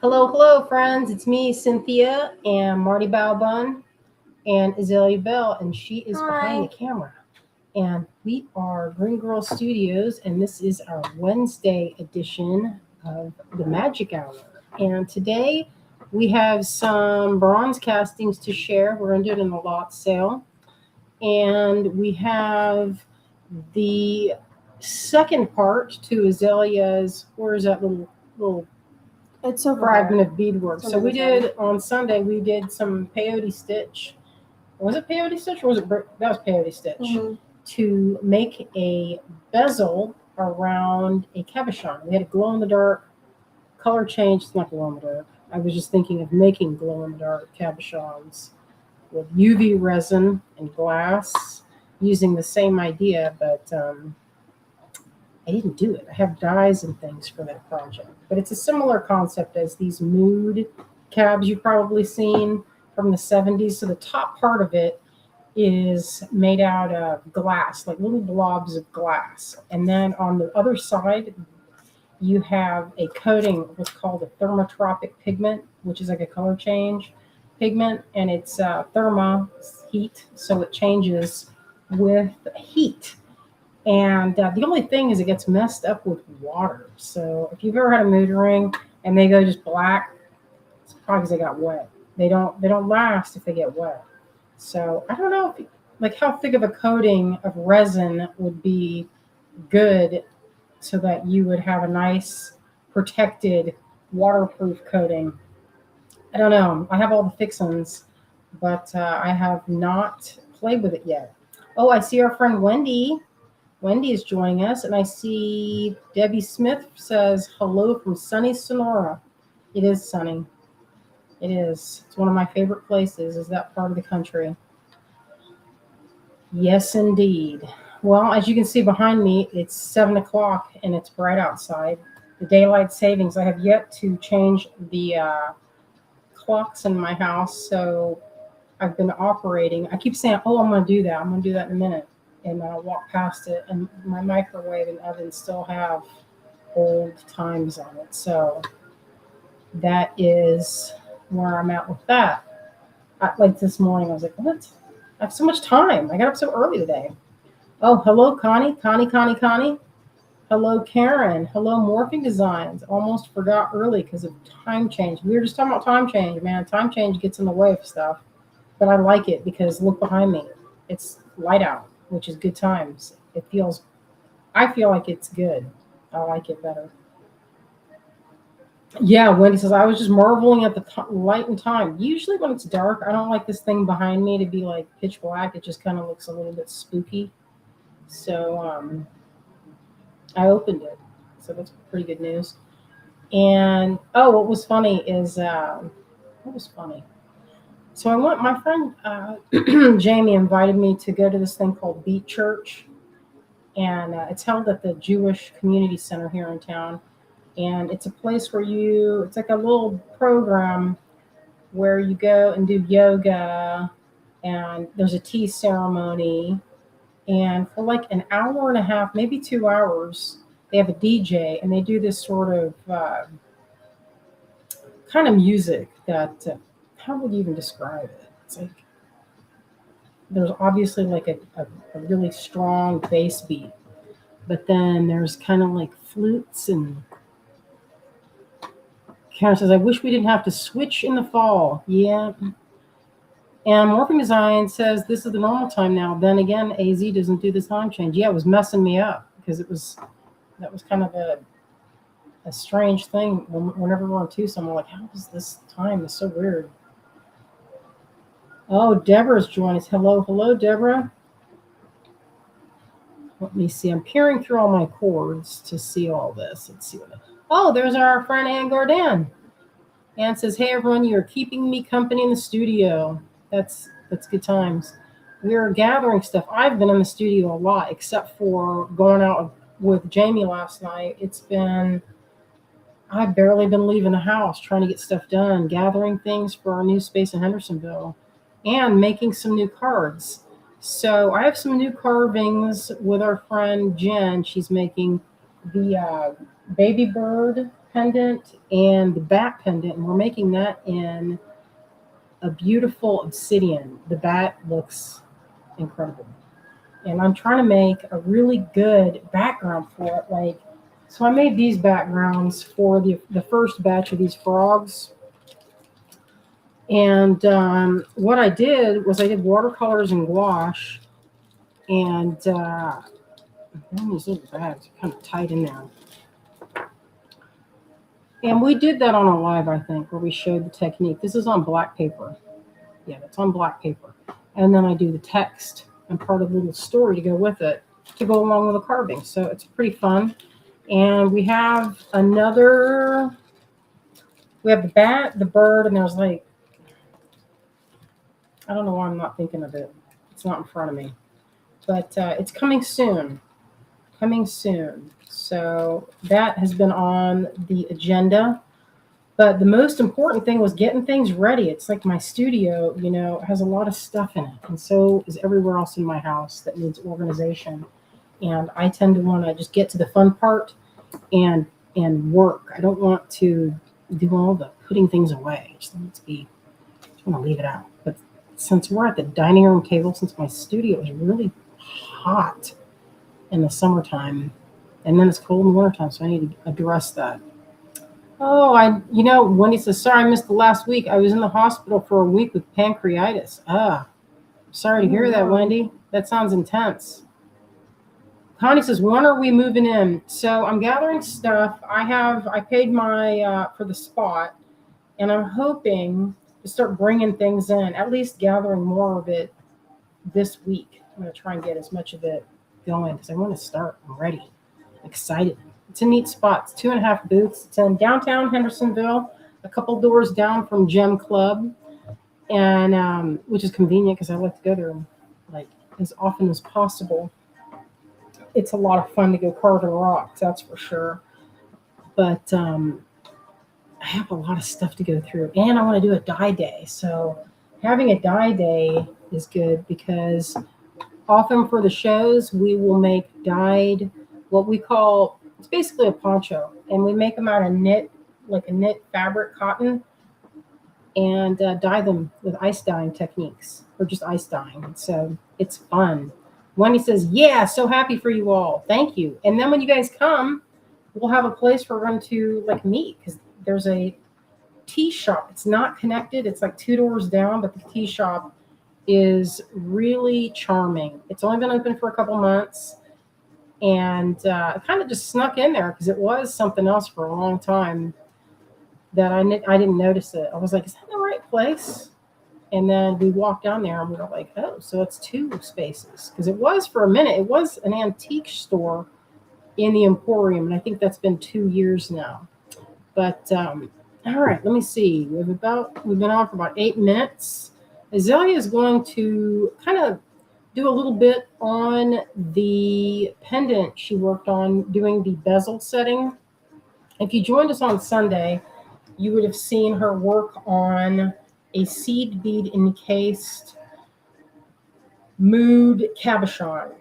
Hello, hello, friends. It's me, Cynthia, and Marty Balbun, and Azalea Bell, and she is behind the Hi. camera. And we are Green Girl Studios, and this is our Wednesday edition of the Magic Hour. And today we have some bronze castings to share. We're going to do it in a lot sale. And we have the second part to Azalea's, where is that little It's over fragment there. of beadwork. It's So under we the fan. did on Sunday. We did some peyote stitch. Was it peyote stitch or was it that was peyote stitch Mhm. to make a bezel around a cabochon. We had a glow in the dark color change. It's not glow in the dark. I was just thinking of making glow in the dark cabochons with UV resin and glass using the same idea, but I didn't do it. I have dies and things for that project. But it's a similar concept as these mood cabs you've probably seen from the 70s. So the top part of it is made out of glass, like little blobs of glass. And then on the other side, you have a coating of what's called a thermotropic pigment, which is like a color change pigment. And it's therma, heat, so it changes with heat. And the only thing is, it gets messed up with water. So if you've ever had a mood ring and they go just black, it's probably because they got wet. They don't last if they get wet. So I don't know if, like, how thick of a coating of resin would be good so that you would have a nice protected waterproof coating. I don't know. I have all the fixins, but I have not played with it yet. Oh, I see our friend Wendy. Wendy is joining us, and I see Debbie Smith says hello from sunny Sonora. It is sunny. It is. It's one of my favorite places, is that part of the country. Yes, indeed. Well, as you can see behind me, it's 7 o'clock and it's bright outside. The daylight savings, I have yet to change the clocks in my house, so I've been operating. I keep saying, "Oh, I'm going to do that. I'm going to do that in a minute," and I'll walk past it, and my microwave and oven still have old times on it. So that is where I'm at with that. Like this morning, I was like, "What? I have so much time. I got up so early today." Oh, hello, Connie. Connie, Connie, Connie. Hello, Karen. Hello, Morphing Designs. Almost forgot early because of time change. We were just talking about time change, man. Time change gets in the way of stuff. But I like it because look behind me. It's light out, which is good times. I feel like it's good. I like it better. Yeah, Wendy says, I was just marveling at the light and time. Usually when it's dark, I don't like this thing behind me to be like pitch black. It just kind of looks a little bit spooky. So I opened it. So that's pretty good news. And oh, what was funny is, what was funny? So I went. My friend Jamie invited me to go to this thing called Beat Church, and it's held at the Jewish Community Center here in town. And it's a place where it's like a little program where you go and do yoga, and there's a tea ceremony, and for like an hour and a half, maybe 2 hours, they have a DJ, and they do this sort of kind of music that how would you even describe it? It's like there's obviously like a really strong bass beat, but then there's kind of like flutes. And Karen says, I wish we didn't have to switch in the fall. Yeah. And Morphing Design says this is the normal time now. Then again, AZ doesn't do the time change. Yeah, it was messing me up because that was kind of a strange thing. Whenever we're on Tucson, I'm like, how is this time? It's so weird. Oh, Deborah's joined us. Hello, hello, Deborah. Let me see. I'm peering through all my cords to see all this. Let's see Oh, there's our friend Ann Garden. Ann says, "Hey everyone, you're keeping me company in the studio." That's good times. We're gathering stuff. I've been in the studio a lot, except for going out with Jamie last night. I've barely been leaving the house trying to get stuff done, gathering things for our new space in Hendersonville, and making some new cards. So I have some new carvings with our friend Jen. She's making the baby bird pendant and the bat pendant, and we're making that in a beautiful obsidian. The bat looks incredible. And I'm trying to make a really good background for it. Like, so I made these backgrounds for the first batch of these frogs. And what I did was I did watercolors and gouache. And these little bags are kind of tight in there. And we did that on a live, I think, where we showed the technique. This is on black paper. Yeah, it's on black paper. And then I do the text and part of the little story to go with it, to go along with the carving. So it's pretty fun. And we have the bat, the bird, and there's like, I don't know why I'm not thinking of it. It's not in front of me. But it's coming soon. Coming soon. So that has been on the agenda. But the most important thing was getting things ready. It's like my studio, has a lot of stuff in it. And so is everywhere else in my house that needs organization. And I tend to want to just get to the fun part and work. I don't want to do all the putting things away. I just want to leave it out. But since we're at the dining room table, since my studio is really hot in the summertime, and then it's cold in the wintertime, so I need to address that. Oh, Wendy says, sorry I missed the last week. I was in the hospital for a week with pancreatitis. Sorry to hear that, Wendy. That sounds intense. Connie says, when are we moving in? So I'm gathering stuff. I paid my for the spot, and I'm hoping to start bringing things in, at least gathering more of it this week. I'm going to try and get as much of it going because I want to start. I'm ready. I'm excited. It's a neat spot. It's 2.5 booths. It's in downtown Hendersonville, a couple doors down from Gem Club, and which is convenient because I like to go there like as often as possible. It's a lot of fun to go carving rocks, that's for sure. But I have a lot of stuff to go through, and I want to do a dye day. So having a dye day is good because often for the shows we will make dyed, what we call, it's basically a poncho, and we make them out of knit, like a knit fabric cotton, and dye them with ice dyeing techniques, or just ice dyeing. So it's fun. Wendy says, yeah, so happy for you all. Thank you. And then when you guys come, we'll have a place for everyone to like meet, because there's a tea shop. It's not connected. It's like 2 doors down, but the tea shop is really charming. It's only been open for a couple months, and it kind of just snuck in there because it was something else for a long time that I didn't notice it. I was like, is that the right place? And then we walked down there and we were like, oh, so it's 2 spaces. Because it was, for a minute, it was an antique store in the Emporium. And I think that's been 2 years now. But, all right, let me see. We've been on for about 8 minutes. Azalea is going to kind of do a little bit on the pendant she worked on doing the bezel setting. If you joined us on Sunday, you would have seen her work on a seed bead encased mood cabochon.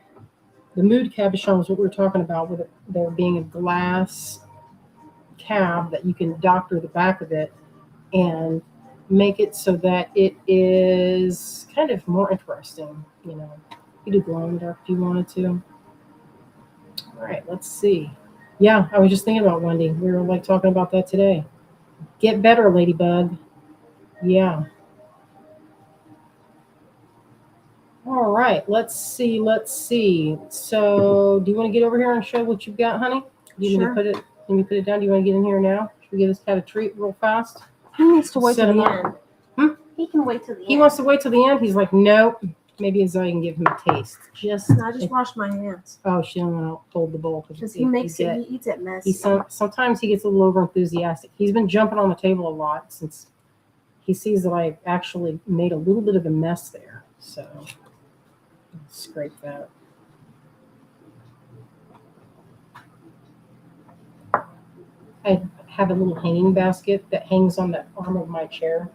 The mood cabochon is what we were talking about, with there being a glass cab that you can doctor the back of it and make it so that it is kind of more interesting. You could do glow in the dark if you wanted to. All right, let's see. Yeah, I was just thinking about Wendy. We were like talking about that today. Get better, Ladybug. Yeah. All right, let's see. So, do you want to get over here and show what you've got, honey? Sure. Let me put it down. Do you want to get in here now? Should we give this cat a treat real fast? He needs to wait till the end. He can wait till the end. He wants to wait till the end? He's like, nope. Maybe Azalea can give him a taste. I just washed my hands. Oh, she don't want to hold the bowl. Because he eats it messy. Sometimes he gets a little over enthusiastic. He's been jumping on the table a lot since he sees that I actually made a little bit of a mess there. So, scrape that. I have a little hanging basket that hangs on the arm of my chair,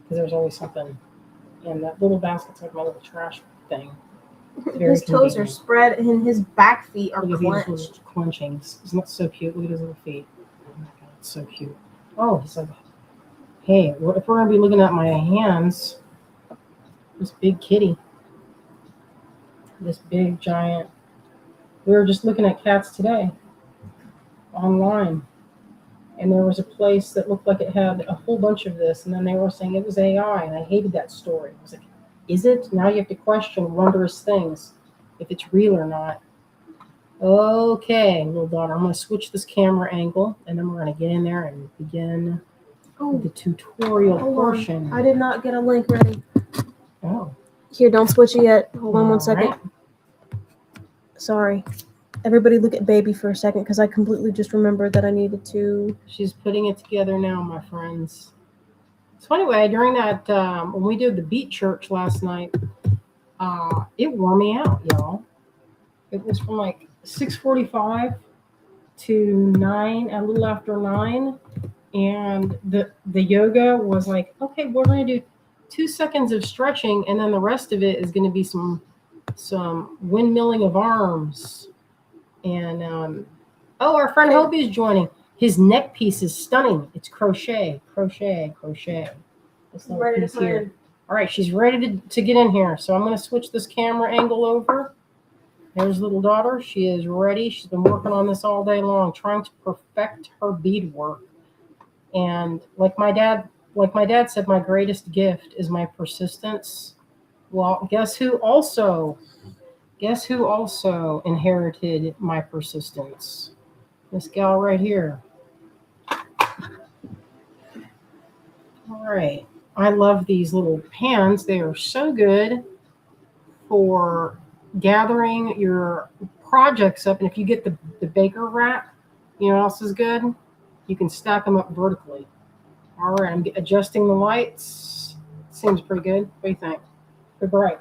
because there's always something. And that little basket's like my little trash thing. His toes are spread and his back feet are clenched. Clenchings. Isn't that so cute? Look at his little feet. So cute. Oh, he's like, hey, what if we're gonna be looking at my hands? This big kitty, this big giant. We were just looking at cats today online, and there was a place that looked like it had a whole bunch of this, and then they were saying it was AI, and I hated that story. I was like, is it? Now you have to question wondrous things, if it's real or not. Okay, little daughter, I'm going to switch this camera angle, and then we're going to get in there and begin the tutorial portion. I did not get a link ready. Oh. Here, don't switch it yet. Hold on 1 second. Right. Sorry. Everybody look at baby for a second because I completely just remembered that I needed to. She's putting it together now, my friends. So anyway, during that, when we did the beat church last night, it wore me out, y'all. It was from like 6:45 to 9, a little after 9. And the yoga was like, okay, we're going to do 2 seconds of stretching, and then the rest of it is going to be some windmilling of arms. And our friend Hobie is joining. His neck piece is stunning. It's crochet. This little piece here. All right, she's ready to get in here. So I'm going to switch this camera angle over. There's little daughter. She is ready. She's been working on this all day long, trying to perfect her beadwork. And like my dad said, my greatest gift is my persistence. Well, guess who also inherited my persistence? This gal right here. All right. I love these little pans. They are so good for gathering your projects up. And if you get the baker rack, you know what else is good? You can stack them up vertically. All right, I'm adjusting the lights. Seems pretty good. What do you think? Pretty bright.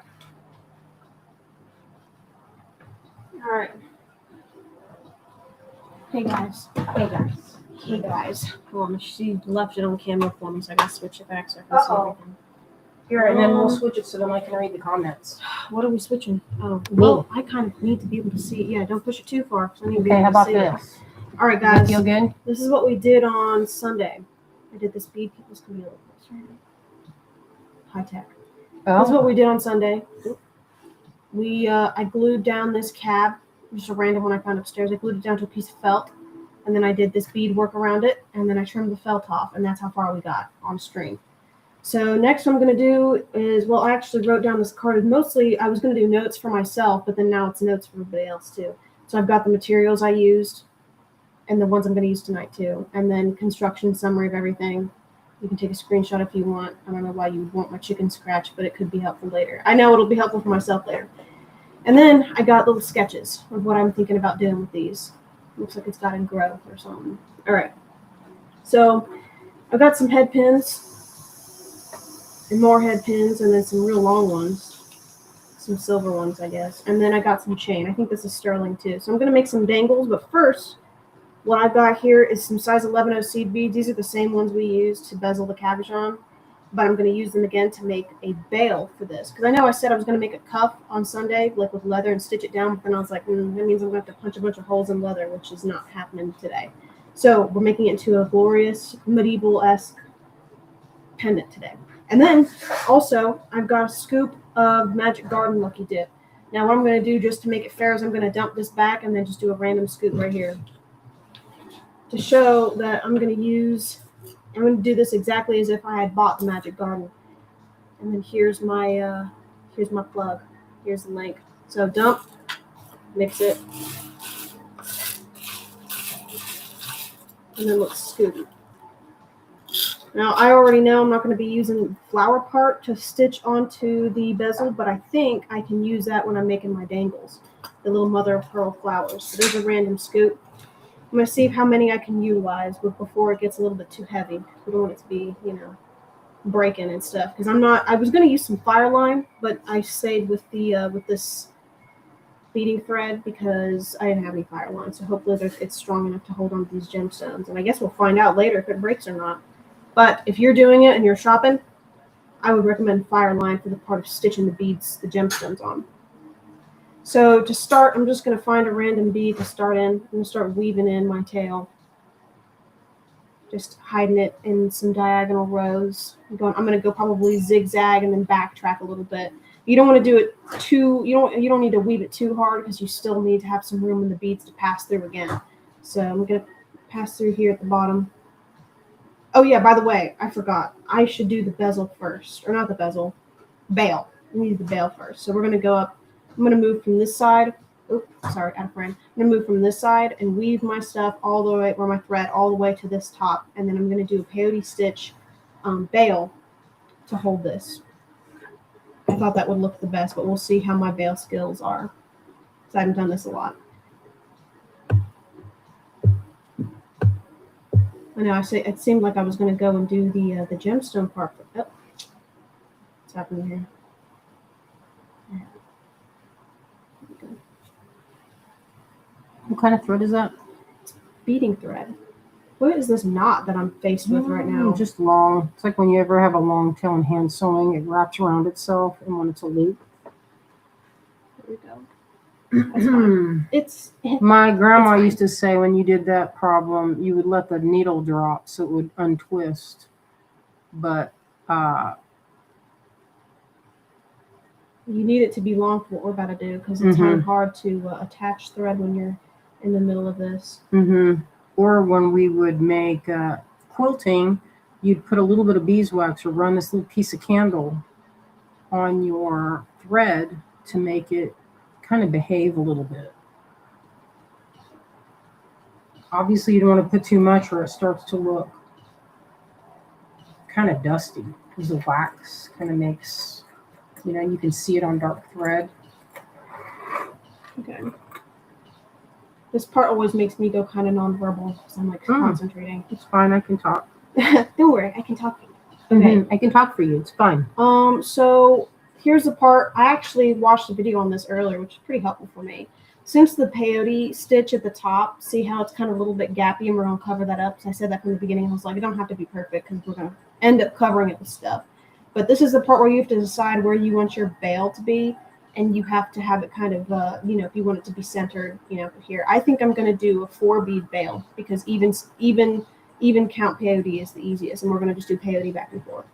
All right. Hey guys. Hold on, she left it on camera for me, so I gotta switch it back so I can see everything. Here, and then we'll switch it so then I can read the comments. What are we switching? Oh, well, I kind of need to be able to see it. Yeah, don't push it too far. So I need to be able to see this? It. All right, guys. Feel good? This is what we did on Sunday. I did this bead. This can be a little closer. High tech. Oh. This is what we did on Sunday. I glued down this cab, just a random one I found upstairs. I glued it down to a piece of felt, and then I did this bead work around it, and then I trimmed the felt off, and that's how far we got on string. So next what I'm going to do is, well, I actually wrote down this card. Mostly I was going to do notes for myself, but then now it's notes for everybody else too. So I've got the materials I used and the ones I'm going to use tonight too, and then construction summary of everything. You can take a screenshot if you want. I don't know why you would want my chicken scratch, but it could be helpful later. I know it'll be helpful for myself later. And then I got little sketches of what I'm thinking about doing with these. Looks like it's got in growth or something. All right. So I've got some head pins and more head pins, and then some real long ones. Some silver ones, I guess. And then I got some chain. I think this is sterling too. So I'm going to make some dangles, but first, what I've got here is some size 11 seed beads. These are the same ones we used to bezel the cabochon, but I'm going to use them again to make a bail for this. Because I know I said I was going to make a cuff on Sunday, like with leather, and stitch it down, but then I was like, that means I'm going to have to punch a bunch of holes in leather, which is not happening today. So we're making it into a glorious medieval-esque pendant today. And then also, I've got a scoop of Magic Garden Lucky Dip. Now what I'm going to do just to make it fair is I'm going to dump this back and then just do a random scoop right here. To show that I'm going to do this exactly as if I had bought the Magic Garden. And then here's my plug. Here's the link. So dump, mix it, and then let's scoop. Now I already know I'm not going to be using the flower part to stitch onto the bezel, but I think I can use that when I'm making my dangles, the little mother of pearl flowers. So there's a random scoop. I'm going to see how many I can utilize before it gets a little bit too heavy. We don't want it to be, breaking and stuff. Because I was going to use some fire line, but I stayed with this beading thread because I didn't have any fire line. So hopefully it's strong enough to hold on to these gemstones. And I guess we'll find out later if it breaks or not. But if you're doing it and you're shopping, I would recommend fire line for the part of stitching the beads, the gemstones on. So to start, I'm just going to find a random bead to start in. I'm going to start weaving in my tail. just hiding it in some diagonal rows. I'm going to go probably zigzag and then backtrack a little bit. You don't want to do it too. You don't need to weave it too hard because you still need to have some room in the beads to pass through again. So I'm going to pass through here at the bottom. Oh yeah, by the way, I forgot. I should do the bezel first, or not the bezel, bail. We need the bail first. So we're going to go up. I'm going to move from this side. Oops, sorry, out of frame. I'm going to move from this side and weave my stuff all the way, or my thread all the way to this top, and then I'm going to do a peyote stitch bail to hold this. I thought that would look the best, but we'll see how my bail skills are. So I haven't done this a lot. I know. It seemed like I was going to go and do the gemstone part. But, oh, what's happening here? What kind of thread is that? Beading thread. What is this knot that I'm faced with right now? Just long. It's like when you ever have a long tail in hand sewing, it wraps around itself, and when it's a loop. There we go. That's fine. My grandma used to say when you did that problem, you would let the needle drop so it would untwist. But you need it to be long for what we're about to do because it's kind of hard to attach thread when you're in the middle of this. Or when we would make quilting, you'd put a little bit of beeswax or run this little piece of candle on your thread to make it kind of behave a little bit. Obviously, you don't want to put too much or it starts to look kind of dusty because the wax kind of makes, you can see it on dark thread. Okay. This part always makes me go kind of nonverbal because I'm like concentrating. It's fine. I can talk. Don't worry. I can talk. Okay. I can talk for you. It's fine. So here's the part. I actually watched a video on this earlier, which is pretty helpful for me. Since the peyote stitch at the top, see how it's kind of a little bit gappy and we're going to cover that up. So I said that from the beginning. I was like, it don't have to be perfect because we're going to end up covering it with stuff. But this is the part where you have to decide where you want your bail to be. And you have to have it kind of, if you want it to be centered, here. I think I'm going to do a 4-bead bail because even count peyote is the easiest. And we're going to just do peyote back and forth.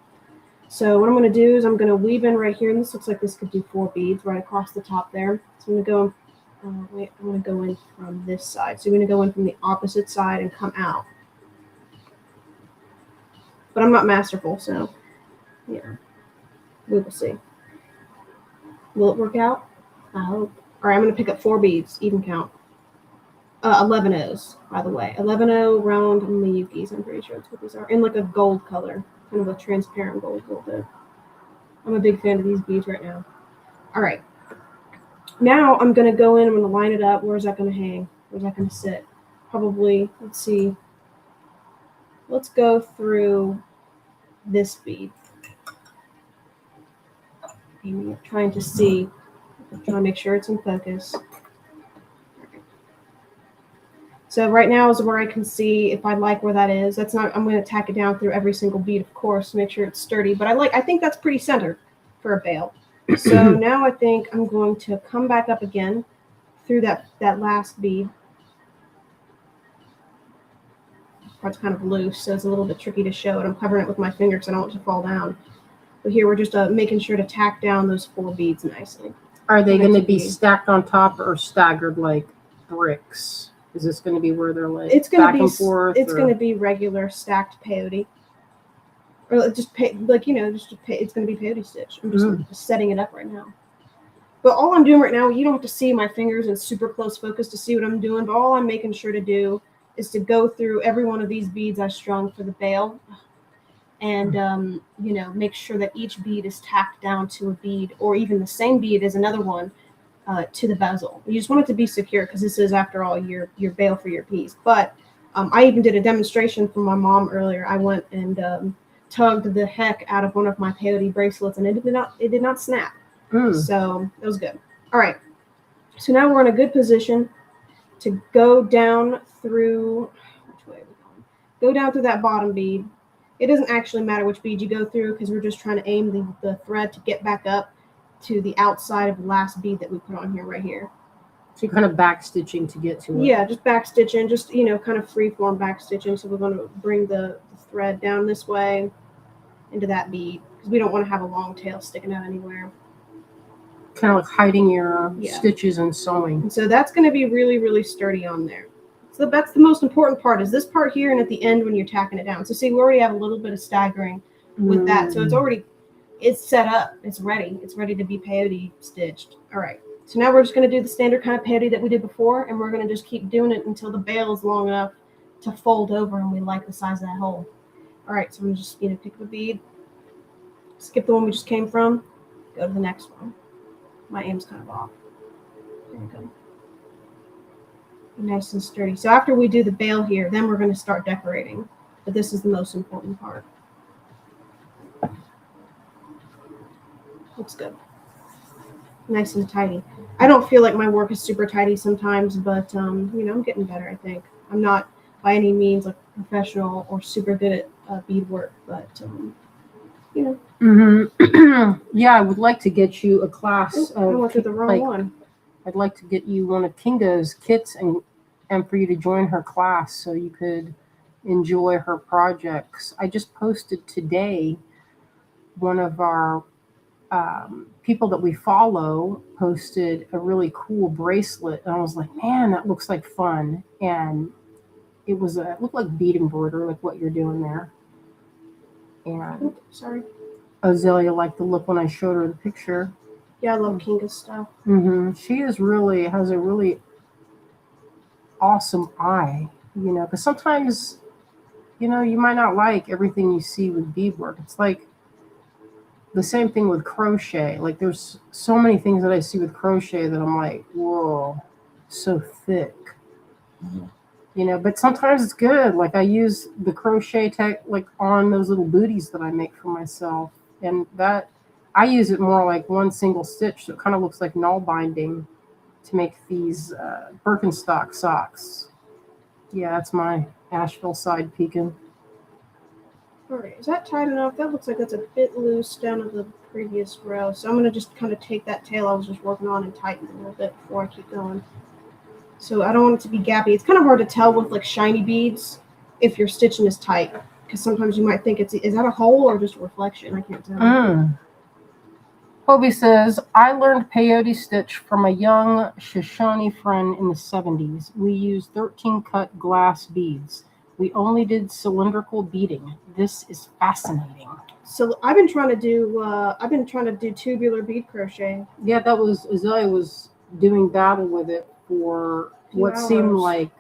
So what I'm going to do is I'm going to weave in right here. And this looks like this could do 4 beads right across the top there. So I'm going to go, I'm going to go in from this side. So I'm going to go in from the opposite side and come out. But I'm not masterful, so, we will see. Will it work out? I hope. All right, I'm going to pick up 4 beads, even count. 11 O's, by the way. 11 O round Miyukis, I'm pretty sure that's what these are. In like a gold color, kind of a transparent gold a little bit. I'm a big fan of these beads right now. All right. Now I'm going to go in, I'm going to line it up. Where's that going to hang? Where's that going to sit? Probably, let's see. Let's go through this bead. I'm trying to make sure it's in focus. So right now is where I can see if I like where that is. I'm going to tack it down through every single bead, of course, to make sure it's sturdy. But I think that's pretty centered for a bail. So now I think I'm going to come back up again through that last bead. Part's kind of loose, so it's a little bit tricky to show it. I'm covering it with my finger because I don't want it to fall down. But here we're just making sure to tack down those 4 beads nicely. Are they going to be stacked on top or staggered like bricks? Is this going to be where they're like back and forth? It's going to be regular stacked peyote. Or just it's going to be peyote stitch. I'm just setting it up right now. But all I'm doing right now, you don't have to see my fingers in super close focus to see what I'm doing. But all I'm making sure to do is to go through every one of these beads I strung for the bail. And, make sure that each bead is tacked down to a bead or even the same bead as another one to the bezel. You just want it to be secure because this is, after all, your bail for your piece. But I even did a demonstration for my mom earlier. I went and tugged the heck out of one of my peyote bracelets and it did not snap. So that was good. All right. So now we're in a good position to go down through, which way are we going? Go down through that bottom bead. It doesn't actually matter which bead you go through because we're just trying to aim the thread to get back up to the outside of the last bead that we put on here right here. So you're kind of back stitching to get to it. Yeah, just back stitching, just kind of free form back stitching. So we're going to bring the thread down this way into that bead because we don't want to have a long tail sticking out anywhere. Kind of like hiding your stitches and sewing. And so that's going to be really, really sturdy on there. So that's the most important part is this part here and at the end when you're tacking it down. So see, we already have a little bit of staggering with that. So it's set up. It's ready. It's ready to be peyote stitched. All right. So now we're just going to do the standard kind of peyote that we did before, and we're going to just keep doing it until the bail is long enough to fold over and we like the size of that hole. All right. So I'm just going to pick up a bead, skip the one we just came from, go to the next one. My aim's kind of off. There we go. Nice and sturdy. So after we do the bail here, then we're going to start decorating. But this is the most important part. Looks good. Nice and tidy. I don't feel like my work is super tidy sometimes, but I'm getting better, I think. I'm not by any means like professional or super good at beadwork, but Yeah, I would like to get you a class. I went through the wrong one. I'd like to get you one of Kinga's kits and for you to join her class so you could enjoy her projects. I just posted today one of our people that we follow posted a really cool bracelet, and I was like, man, that looks like fun. And it looked like bead embroidery, like what you're doing there. And sorry, Azalea liked the look when I showed her the picture. Yeah, I love Kinga's stuff. She has a really awesome eye, because sometimes, you might not like everything you see with beadwork. It's like the same thing with crochet. Like there's so many things that I see with crochet that I'm like, whoa, so thick. But sometimes it's good. Like I use the crochet tech like on those little booties that I make for myself. And that I use it more like one single stitch. So it kind of looks like null binding to make these Birkenstock socks. Yeah, that's my Asheville side peeking. All right, is that tight enough? That looks like that's a bit loose down to the previous row. So I'm going to just kind of take that tail I was just working on and tighten it a little bit before I keep going. So I don't want it to be gappy. It's kind of hard to tell with like shiny beads if your stitching is tight, because sometimes you might think is that a hole or just a reflection? I can't tell. Hobie says, I learned peyote stitch from a young Shoshone friend in the 70s. We used 13 cut glass beads. We only did cylindrical beading. This is fascinating. So I've been trying to do tubular bead crochet. Yeah, that was Azalea was doing battle with it for what seemed like,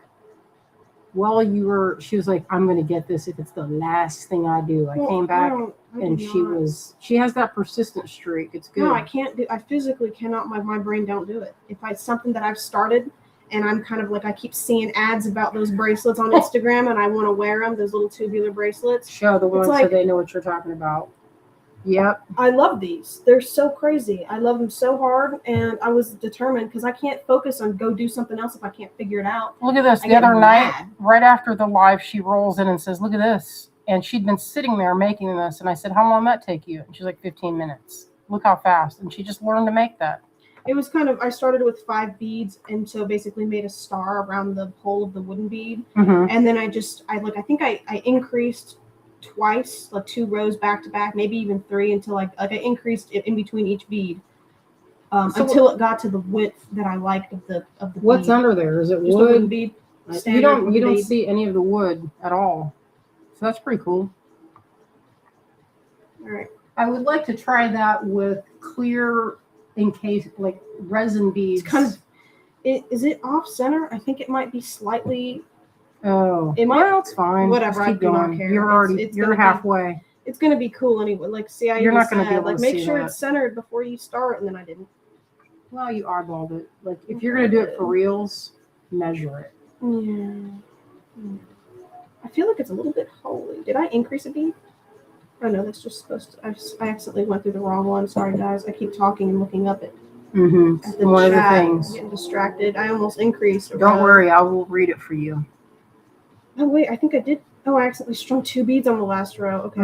she was like, I'm going to get this if it's the last thing I do. I came back and she has that persistent streak. It's good. No, I physically cannot, my brain don't do it. If it's something that I've started and I'm kind of like, I keep seeing ads about those bracelets on Instagram and I want to wear them, those little tubular bracelets. Show the ones so they know what you're talking about. Yep. I love these. They're so crazy. I love them so hard, and I was determined because I can't focus on go do something else if I can't figure it out. Look at this. The other night, right after the live, she rolls in and says, look at this. And she'd been sitting there making this, and I said, how long did that take you? And she's like, 15 minutes. Look how fast. And she just learned to make that. It was I started with 5 beads, and so basically made a star around the hole of the wooden bead. And then I think I increased twice, like 2 rows back to back, maybe even 3, until I increased it in between each bead until it got to the width that I liked of the what's bead. Under there? Is it just wood? A wooden bead. You don't see any of the wood at all, so that's pretty cool. All right, I would like to try that with clear encased like resin beads. Is it off center? I think it might be slightly. Oh, it's fine. Whatever, I do not care. You're halfway. It's going to be cool anyway. Like, see, you're not going to be able to make sure it's centered before you start, and then I didn't. Well, you eyeballed it. Like, if you're going to do it for reals, measure it. Yeah. I feel like it's a little bit holy. Did I increase a bead? Oh no, that's just supposed to. I accidentally went through the wrong one. Sorry, guys. I keep talking and looking up at the one chat, of the things. Getting distracted. I almost increased. Don't worry, I will read it for you. Oh wait, I think I did. Oh, I accidentally strung 2 beads on the last row. Okay.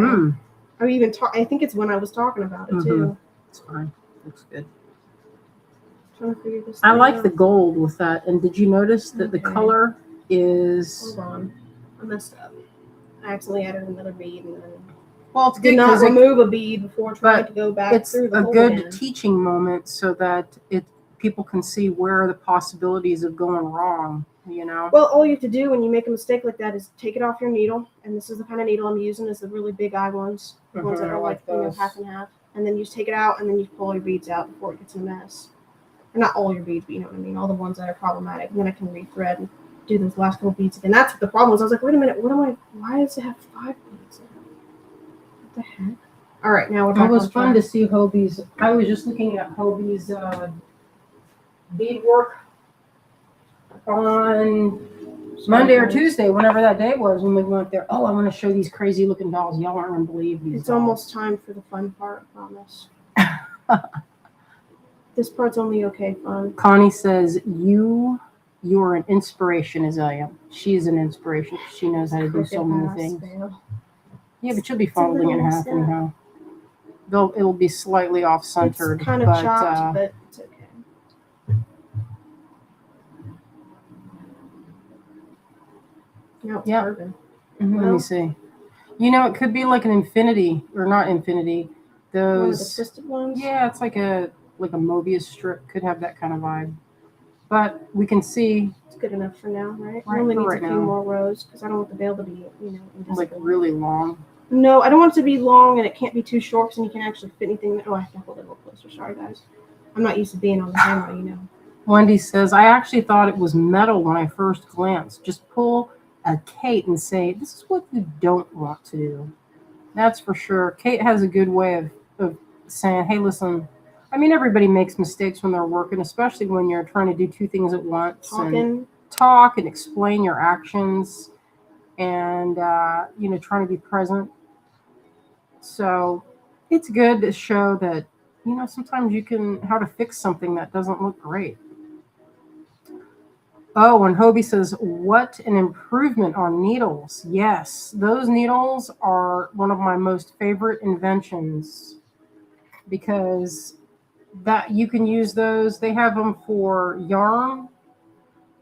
I think it's when I was talking about it too. It's fine. Looks good. trying to figure this I thing like out. the gold with that. And did you notice that the Okay. color is... Hold on. I messed up. I accidentally added another bead and then Well, it's did good not because remove a bead before trying but to go back it's through the a hole good again. teaching moment so that people can see where the possibilities of going wrong, you know? Well, all you have to do when you make a mistake like that is take it off your needle, and this is the kind of needle I'm using, is the really big eye ones, the ones that I are like like those. half and half, and then you just take it out, and then you pull all your beads out before it gets in a mess. Or not all your beads, but you know what I mean, all the ones that are problematic, and then I can rethread and do those last couple beads again. That's what the problem was. I was like, wait a minute, why does it have 5 beads in it? What the heck? All right, now we're back It was on fun track. to see Hobie's. I was just looking at Hobie's beadwork on Monday or Tuesday, whenever that day was when we went there. Oh, I want to show these crazy looking dolls. Y'all aren't going to believe these It's dolls. almost time for the fun part, I promise. This part's only okay fun. Connie says, you're an inspiration, Azalea. She's an inspiration. She knows how to do so many things. Fail. Yeah, but you'll be folding in half anyhow. It'll be slightly off-centered. It's kind of chopped, but it's okay. No, it's perfect. Let me see. You know, it could be like an infinity, or not infinity. Those one of the twisted ones. Yeah, it's like a Mobius strip. Could have that kind of vibe. But we can see. It's good enough for now, right? Right, it only needs right a few now. more rows because I don't want the veil to be, invisible. Like really long. No, I don't want it to be long, and it can't be too short because then you can actually fit anything. Oh, I have to hold it a little closer. Sorry, guys. I'm not used to being on the camera, Wendy says, I actually thought it was metal when I first glanced. Just pull a Kate and say, this is what you don't want to do. That's for sure. Kate has a good way of saying, hey, listen, I mean, everybody makes mistakes when they're working, especially when you're trying to do 2 things at once. And talk and explain your actions and, trying to be present. So it's good to show that, sometimes how to fix something that doesn't look great. Oh, and Hobie says, what an improvement on needles. Yes, those needles are one of my most favorite inventions because that you can use those. They have them for yarn,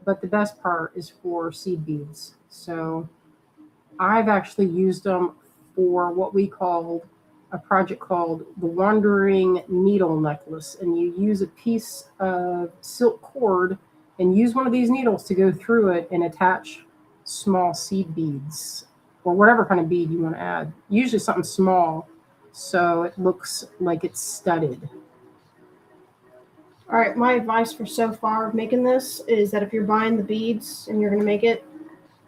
but the best part is for seed beads. So I've actually used them for what we called a project called the Wandering Needle Necklace. And you use a piece of silk cord and use one of these needles to go through it and attach small seed beads or whatever kind of bead you want to add. Usually something small so it looks like it's studded. All right, my advice for so far of making this is that if you're buying the beads and you're going to make it,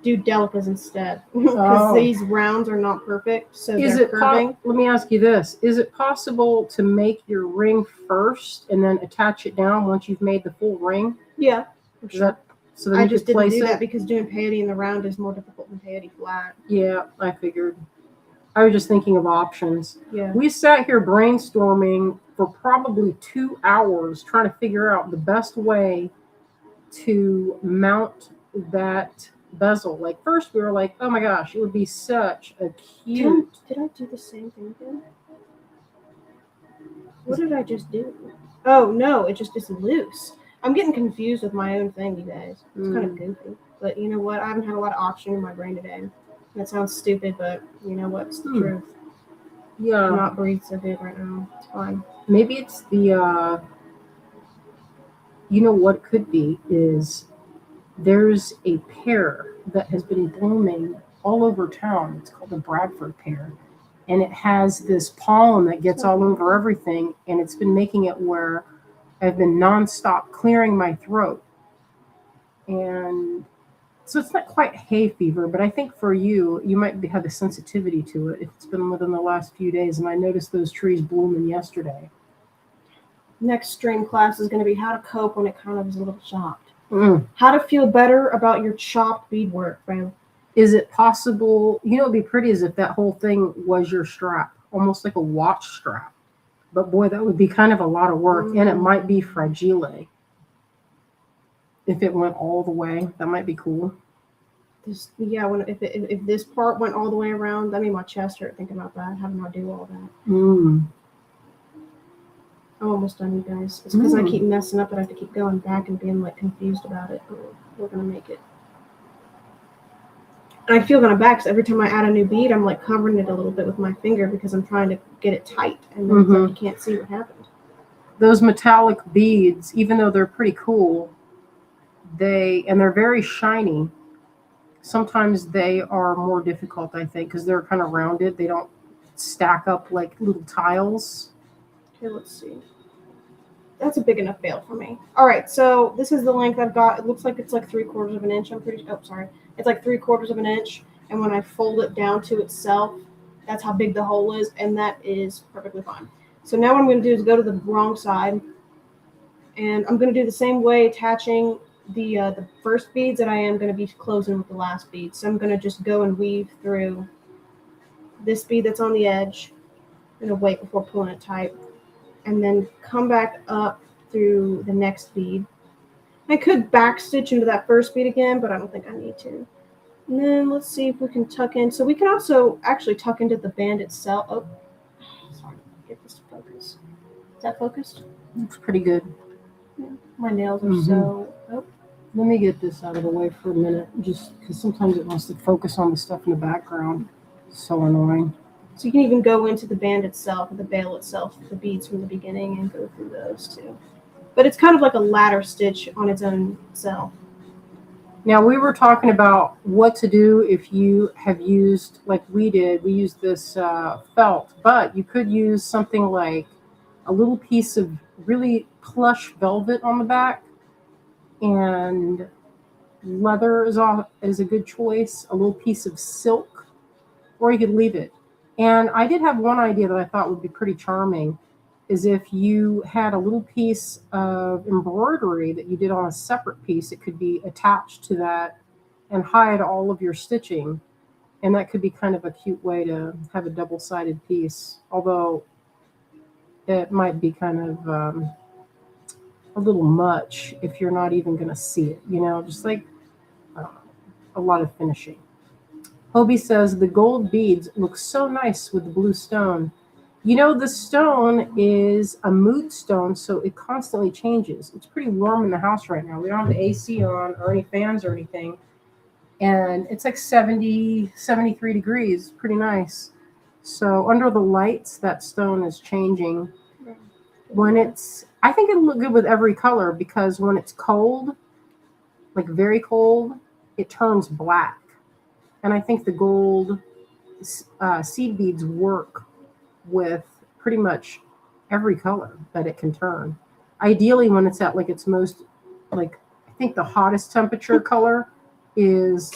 do delicas instead because these rounds are not perfect, so they're curving. Let me ask you this. Is it possible to make your ring first and then attach it down once you've made the full ring? Yeah, for sure. So then I just didn't do that because doing peyote in the round is more difficult than peyote flat. Yeah, I figured. I was just thinking of options. Yeah. We sat here brainstorming for probably 2 hours trying to figure out the best way to mount that bezel. Like first we were like, oh my gosh, it would be such a cute. Did I do the same thing again? What did I just do? Oh no, it just is loose. I'm getting confused with my own thing, you guys. It's kind of goofy. But you know what? I haven't had a lot of oxygen in my brain today. That sounds stupid, but you know what's the truth. Yeah. I'm not breathe so good right now. It's fine. Maybe it's the what it could be is there's a pear that has been blooming all over town. It's called the Bradford pear. And it has this pollen that gets all over everything. And it's been making it where I've been nonstop clearing my throat. And so it's not quite hay fever, but I think for you might have a sensitivity to it if it's been within the last few days. And I noticed those trees blooming yesterday. Next stream class is going to be how to cope when it kind of is a little chopped. How to feel better about your chopped beadwork, friend. Is it possible, it'd be pretty as if that whole thing was your strap, almost like a watch strap. But boy, that would be kind of a lot of work, and it might be fragile. If it went all the way, that might be cool. If this part went all the way around, that made my chest hurt thinking about that, having to do all that. I'm almost done, you guys. It's because I keep messing up and I have to keep going back and being like confused about it. But we're gonna make it. And I feel kind of bad because every time I add a new bead, I'm like covering it a little bit with my finger because I'm trying to get it tight, and then it's like you can't see what happened. Those metallic beads, even though they're pretty cool, they're very shiny. Sometimes they are more difficult, I think, because they're kind of rounded. They don't stack up like little tiles. Okay, let's see. That's a big enough bail for me. All right, so this is the length I've got. It looks like it's like 3/4 of an inch. I'm pretty. Oh, sorry. It's like 3/4 of an inch, and when I fold it down to itself, that's how big the hole is, and that is perfectly fine. So now what I'm going to do is go to the wrong side, and I'm going to do the same way, attaching the first beads that I am going to be closing with the last bead. So I'm going to just go and weave through this bead that's on the edge. I'm going to wait before pulling it tight, and then come back up through the next bead. I could back stitch into that first bead again, but I don't think I need to. And then let's see if we can tuck in. So we can also actually tuck into the band itself. Oh, sorry, get this to focus. Is that focused? Looks pretty good. Yeah. My nails are so. Oh. Let me get this out of the way for a minute, just because sometimes it wants to focus on the stuff in the background. So annoying. So you can even go into the band itself, or the bail itself, the beads from the beginning, and go through those too. But it's kind of like a ladder stitch on its own self. Now, we were talking about what to do if you have used, like we did, we used this felt, but you could use something like a little piece of really plush velvet on the back, and leather is a good choice, a little piece of silk, or you could leave it. And I did have one idea that I thought would be pretty charming, is if you had a little piece of embroidery that you did on a separate piece, it could be attached to that and hide all of your stitching. And that could be kind of a cute way to have a double-sided piece, although it might be kind of a little much if you're not even going to see it, just like a lot of finishing. Hobie says the gold beads look so nice with the blue stone. The stone is a mood stone, so it constantly changes. It's pretty warm in the house right now. We don't have the AC on or any fans or anything. And it's like 70, 73 degrees. Pretty nice. So under the lights, that stone is changing. I think it'll look good with every color, because when it's cold, like very cold, it turns black. And I think the gold seed beads work with pretty much every color that it can turn. Ideally, when it's at like its most, like, I think the hottest temperature color is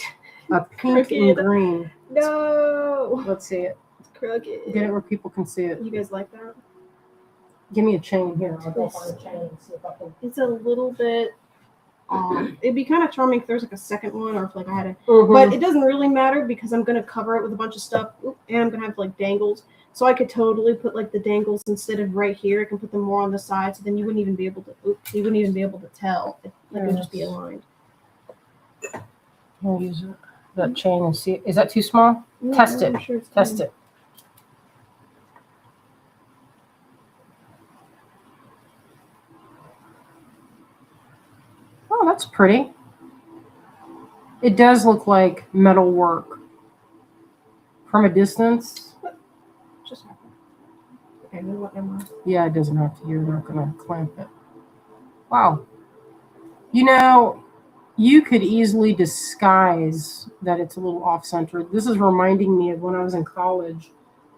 a pink and green. No. Let's see it. It's crooked. Get it where people can see it. You guys like that? Give me a chain here. I'll go find a chain and see if I can. It's a little bit it'd be kind of charming if there's like a second one, or if like I had a but it doesn't really matter because I'm going to cover it with a bunch of stuff, and I'm going to have like dangles. So I could totally put like the dangles instead of right here. I can put them more on the side, so then you wouldn't even be able to tell. It would just be aligned. I'll use that chain and see. Is that too small? No, Test it. Sure Test it. Oh, that's pretty. It does look like metal work from a distance. Just happened. Okay, never mind. Yeah, it doesn't have to. You're not going to clamp it. Wow. You could easily disguise that it's a little off-centered. This is reminding me of when I was in college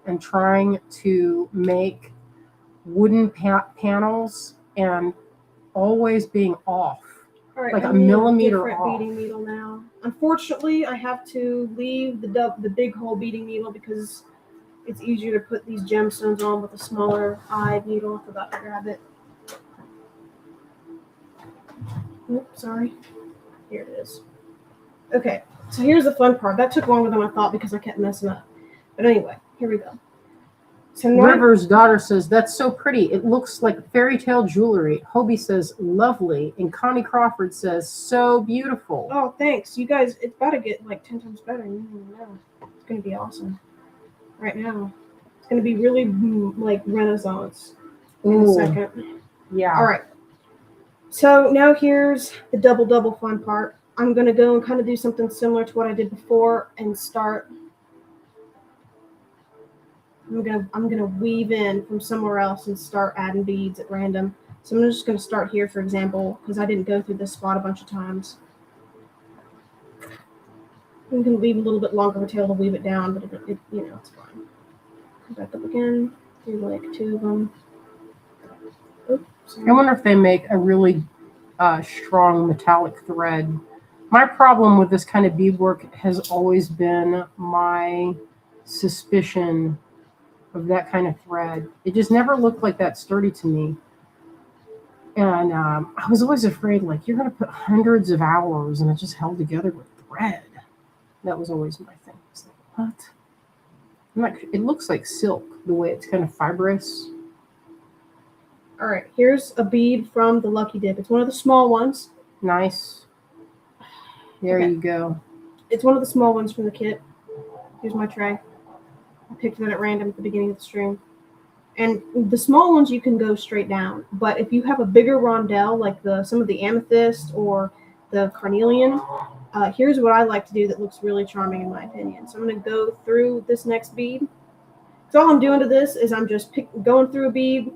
and trying to make wooden panels and always being off. All right, like a millimeter different off. beading needle now. Unfortunately, I have to leave the big hole beading needle because it's easier to put these gemstones on with a smaller eye needle. I forgot to grab it. Oops, sorry. Here it is. Okay, so here's the fun part. That took longer than I thought because I kept messing up. But anyway, here we go. So River's daughter says, that's so pretty. It looks like fairy tale jewelry. Hobie says, lovely. And Connie Crawford says, so beautiful. Oh, thanks. You guys, it's about to get like 10 times better. You don't even know. It's going to be awesome. Right now. It's going to be really like Renaissance. in a Ooh, second. yeah. All right. So now here's the double fun part. I'm going to go and kind of do something similar to what I did before and start. I'm gonna weave in from somewhere else and start adding beads at random. So I'm just gonna start here, for example, because I didn't go through this spot a bunch of times. You can leave a little bit longer of a tail to weave it down, but it you know, it's fine. Come back up again, do like 2 of them. Oops. I wonder if they make a really strong metallic thread. My problem with this kind of beadwork has always been my suspicion of that kind of thread. It just never looked like that sturdy to me. And I was always afraid, like, you're going to put hundreds of hours and it just held together with thread. That was always my thing. It's like, what? It looks like silk, the way it's kind of fibrous. All right, here's a bead from the Lucky Dip. It's one of the small ones. Nice. There Okay. you go. It's one of the small ones from the kit. Here's my tray. I picked that at random at the beginning of the stream. And the small ones you can go straight down, but if you have a bigger rondelle, like some of the amethyst or the carnelian, here's what I like to do that looks really charming in my opinion. So I'm going to go through this next bead. So all I'm doing to this is I'm just going through a bead,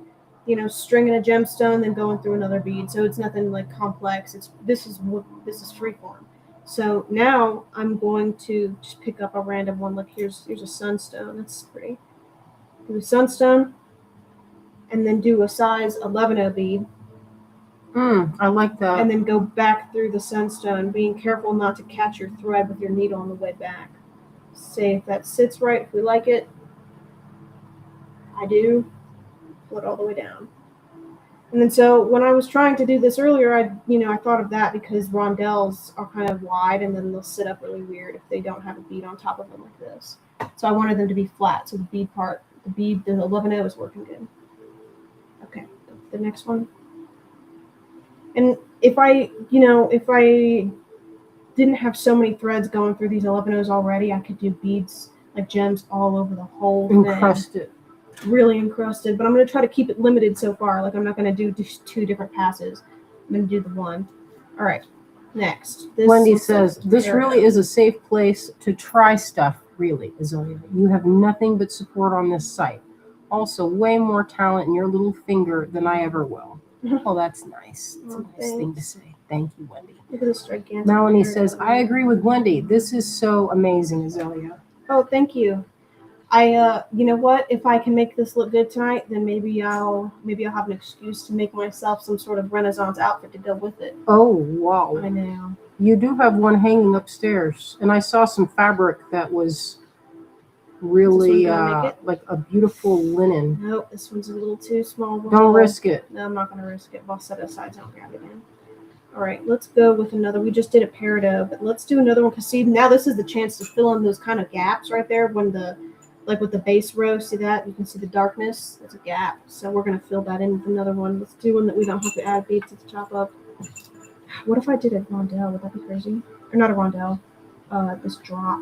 you know, stringing a gemstone, then going through another bead. So it's nothing like complex. This is freeform. So now I'm going to just pick up a random one. Like here's a sunstone. That's pretty. Do a sunstone. And then do a size 11 bead. I like that. And then go back through the sunstone, being careful not to catch your thread with your needle on the way back. See if that sits right, if we like it. I do. Pull it all the way down. And then so when I was trying to do this earlier, I thought of that because rondelles are kind of wide and then they'll sit up really weird if they don't have a bead on top of them like this. So I wanted them to be flat, so the 11 is working good. Okay, the next one. And if I didn't have so many threads going through these 11 already, I could do beads, like gems all over the whole thing. Encrusted. Really encrusted. But I'm going to try to keep it limited so far. Like I'm not going to do just 2 different passes. I'm going to do the one. All right, next. Wendy says, this really is a safe place to try stuff, really, Azealia. You have nothing but support on this site. Also, way more talent in your little finger than I ever will. Oh, that's nice. It's a nice thing to say. Thank you, Wendy. Look at this gigantic. Melanie says, I agree with Wendy. This is so amazing, Azealia. Oh, thank you. You know what? If I can make this look good tonight, then maybe I'll have an excuse to make myself some sort of Renaissance outfit to go with it. Oh, wow. I know. You do have one hanging upstairs, and I saw some fabric that was really like a beautiful linen. Nope, this one's a little too small. Don't risk it. No, I'm not going to risk it. I'll set it aside so I don't grab it again. All right, let's go with another. We just did a peridot, but let's do another one because see, now this is the chance to fill in those kind of gaps right there when like with the base row, see that? You can see the darkness. There's a gap. So we're going to fill that in with another one. Let's do one that we don't have to add beads at the top of. What if I did a rondelle? Would that be crazy? Or not a rondelle. This drop.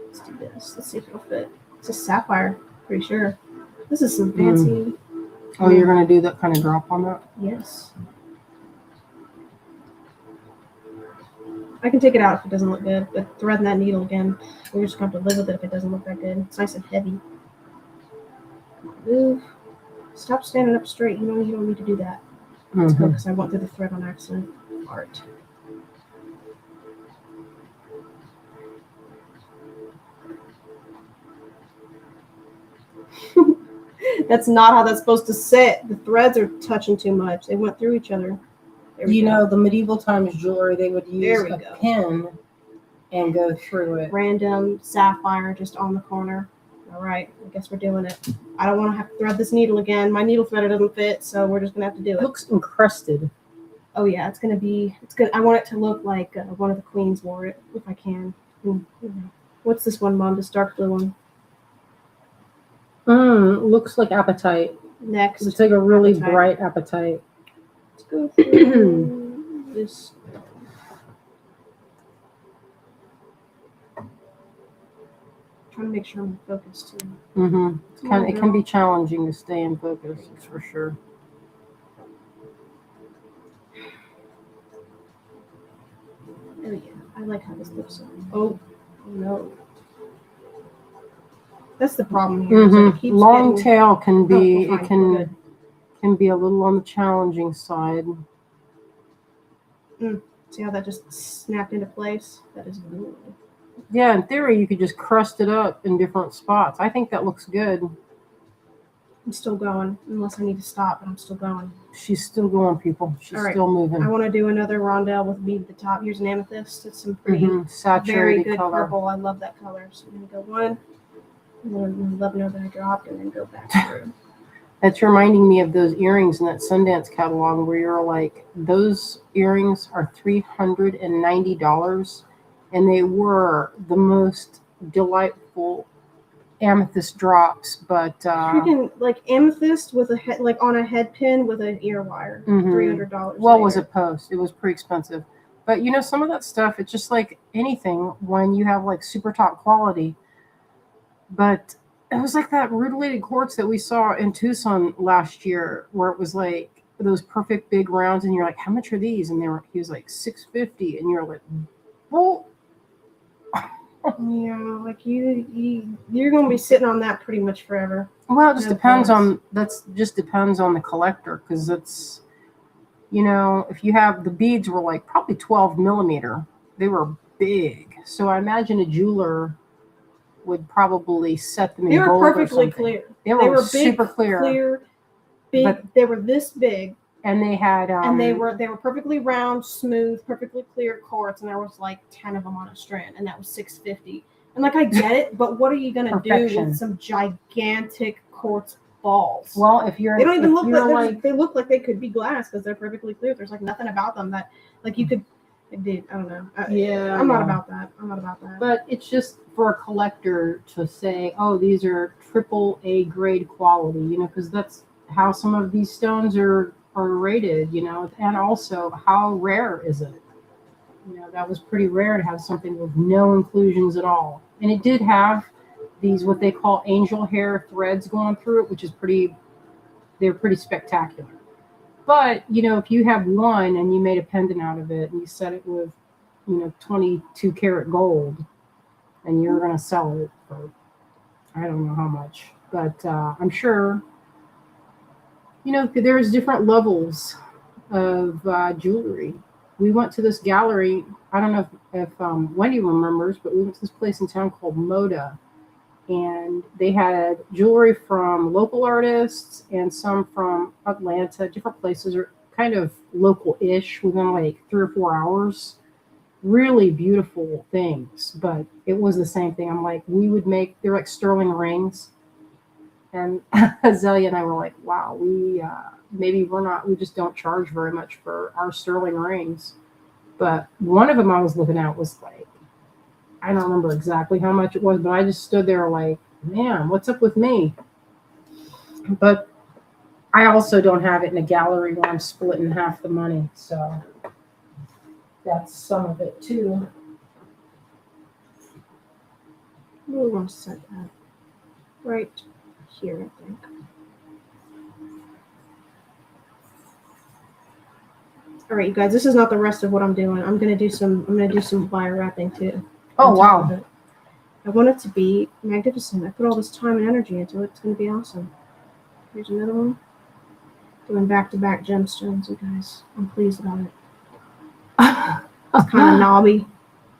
Let's do this. Let's see if it'll fit. It's a sapphire. Pretty sure. This is some fancy. Oh, you're going to do that kind of drop on that? Yes. I can take it out if it doesn't look good, but threading that needle again, we're just going to have to live with it if it doesn't look that good. It's nice and heavy. Ooh. Stop standing up straight. You don't need to do that. Let's go because I went through the thread on accident. Art. That's not how that's supposed to sit. The threads are touching too much. They went through each other. You know, the medieval times jewelry, they would use a pin and go through it. Random sapphire just on the corner. All right, I guess we're doing it. I don't want to have to thread this needle again. My needle threader doesn't fit, so we're just going to have to do it. It looks encrusted. Oh, yeah, it's going to be, I want it to look like one of the queens wore it, if I can. What's this one, Mom, this dark blue one? Looks like apatite. Next. It's like a really bright apatite. Let's go through this. trying to make sure I'm focused too. Mm-hmm. It can be challenging to stay in focus, that's for sure. Oh yeah, I like how this looks. Oh no. That's the problem here. Mm-hmm. It keeps Long getting... tail can be, we're fine. it can be a little on the challenging side. See how that just snapped into place? That is good. Yeah, in theory, you could just crust it up in different spots. I think that looks good. I'm still going, unless I need to stop, but I'm still going. She's still going, people. She's All right. still moving. I want to do another rondelle with bead at the top. Here's an amethyst. It's some pretty, saturated very good color. purple. I love that color. So I'm going to go one, and then let me know that I dropped, and then go back through. That's reminding me of those earrings in that Sundance catalog where you're like, those earrings are $390, and they were the most delightful amethyst drops, but freaking like amethyst with a head, like on a head pin with an ear wire. $300. Well, was it post? It was pretty expensive, but you know, some of that stuff, it's just like anything when you have like super top quality. But it was like that rutilated quartz that we saw in Tucson last year, where it was like those perfect big rounds, and you're like, how much are these? And he was like $650, and you're like, well. Yeah, like you're gonna be sitting on that pretty much forever. Well, it just depends on the collector, because it's, you know, if you have the beads were like probably 12 millimeter, they were big. So I imagine a jeweler would probably set them in gold. They were perfectly clear. They were big, super clear. Big. They were this big. And they had and they were perfectly round, smooth, perfectly clear quartz, and there was like 10 of them on a strand, and that was $650. And like, I get it, but what are you gonna do with some gigantic quartz balls? Well, if you're, they don't even look like they look like they could be glass because they're perfectly clear. There's like nothing about them that like you could. I don't know. I'm not about that. But it's just for a collector to say, oh, these are AAA grade quality, you know, because that's how some of these stones are rated, you know, and also how rare is it? You know, that was pretty rare to have something with no inclusions at all. And it did have these, what they call angel hair threads going through it, which is they're pretty spectacular. But, you know, if you have one and you made a pendant out of it and you set it with, you know, 22 karat gold, and you're going to sell it for, I don't know how much, but I'm sure, you know, there's different levels of jewelry. We went to this gallery. I don't know if Wendy remembers, but we went to this place in town called Moda, and they had jewelry from local artists and some from Atlanta, different places, or kind of local-ish within like 3 or 4 hours. Really beautiful things, but it was the same thing. I'm like, they're like sterling rings. And Azalea and I were like, wow, we just don't charge very much for our sterling rings. But one of them I was looking at was like, I don't remember exactly how much it was, but I just stood there like, man, what's up with me? But I also don't have it in a gallery where I'm splitting half the money. So that's some of it too. We want to set that right here, I think. All right, you guys, this is not the rest of what I'm doing. I'm gonna do some wire wrapping too. Oh wow! I want it to be magnificent. I put all this time and energy into it. It's gonna be awesome. Here's another one. Doing back-to-back gemstones, you guys. I'm pleased about it. It's kind of knobby.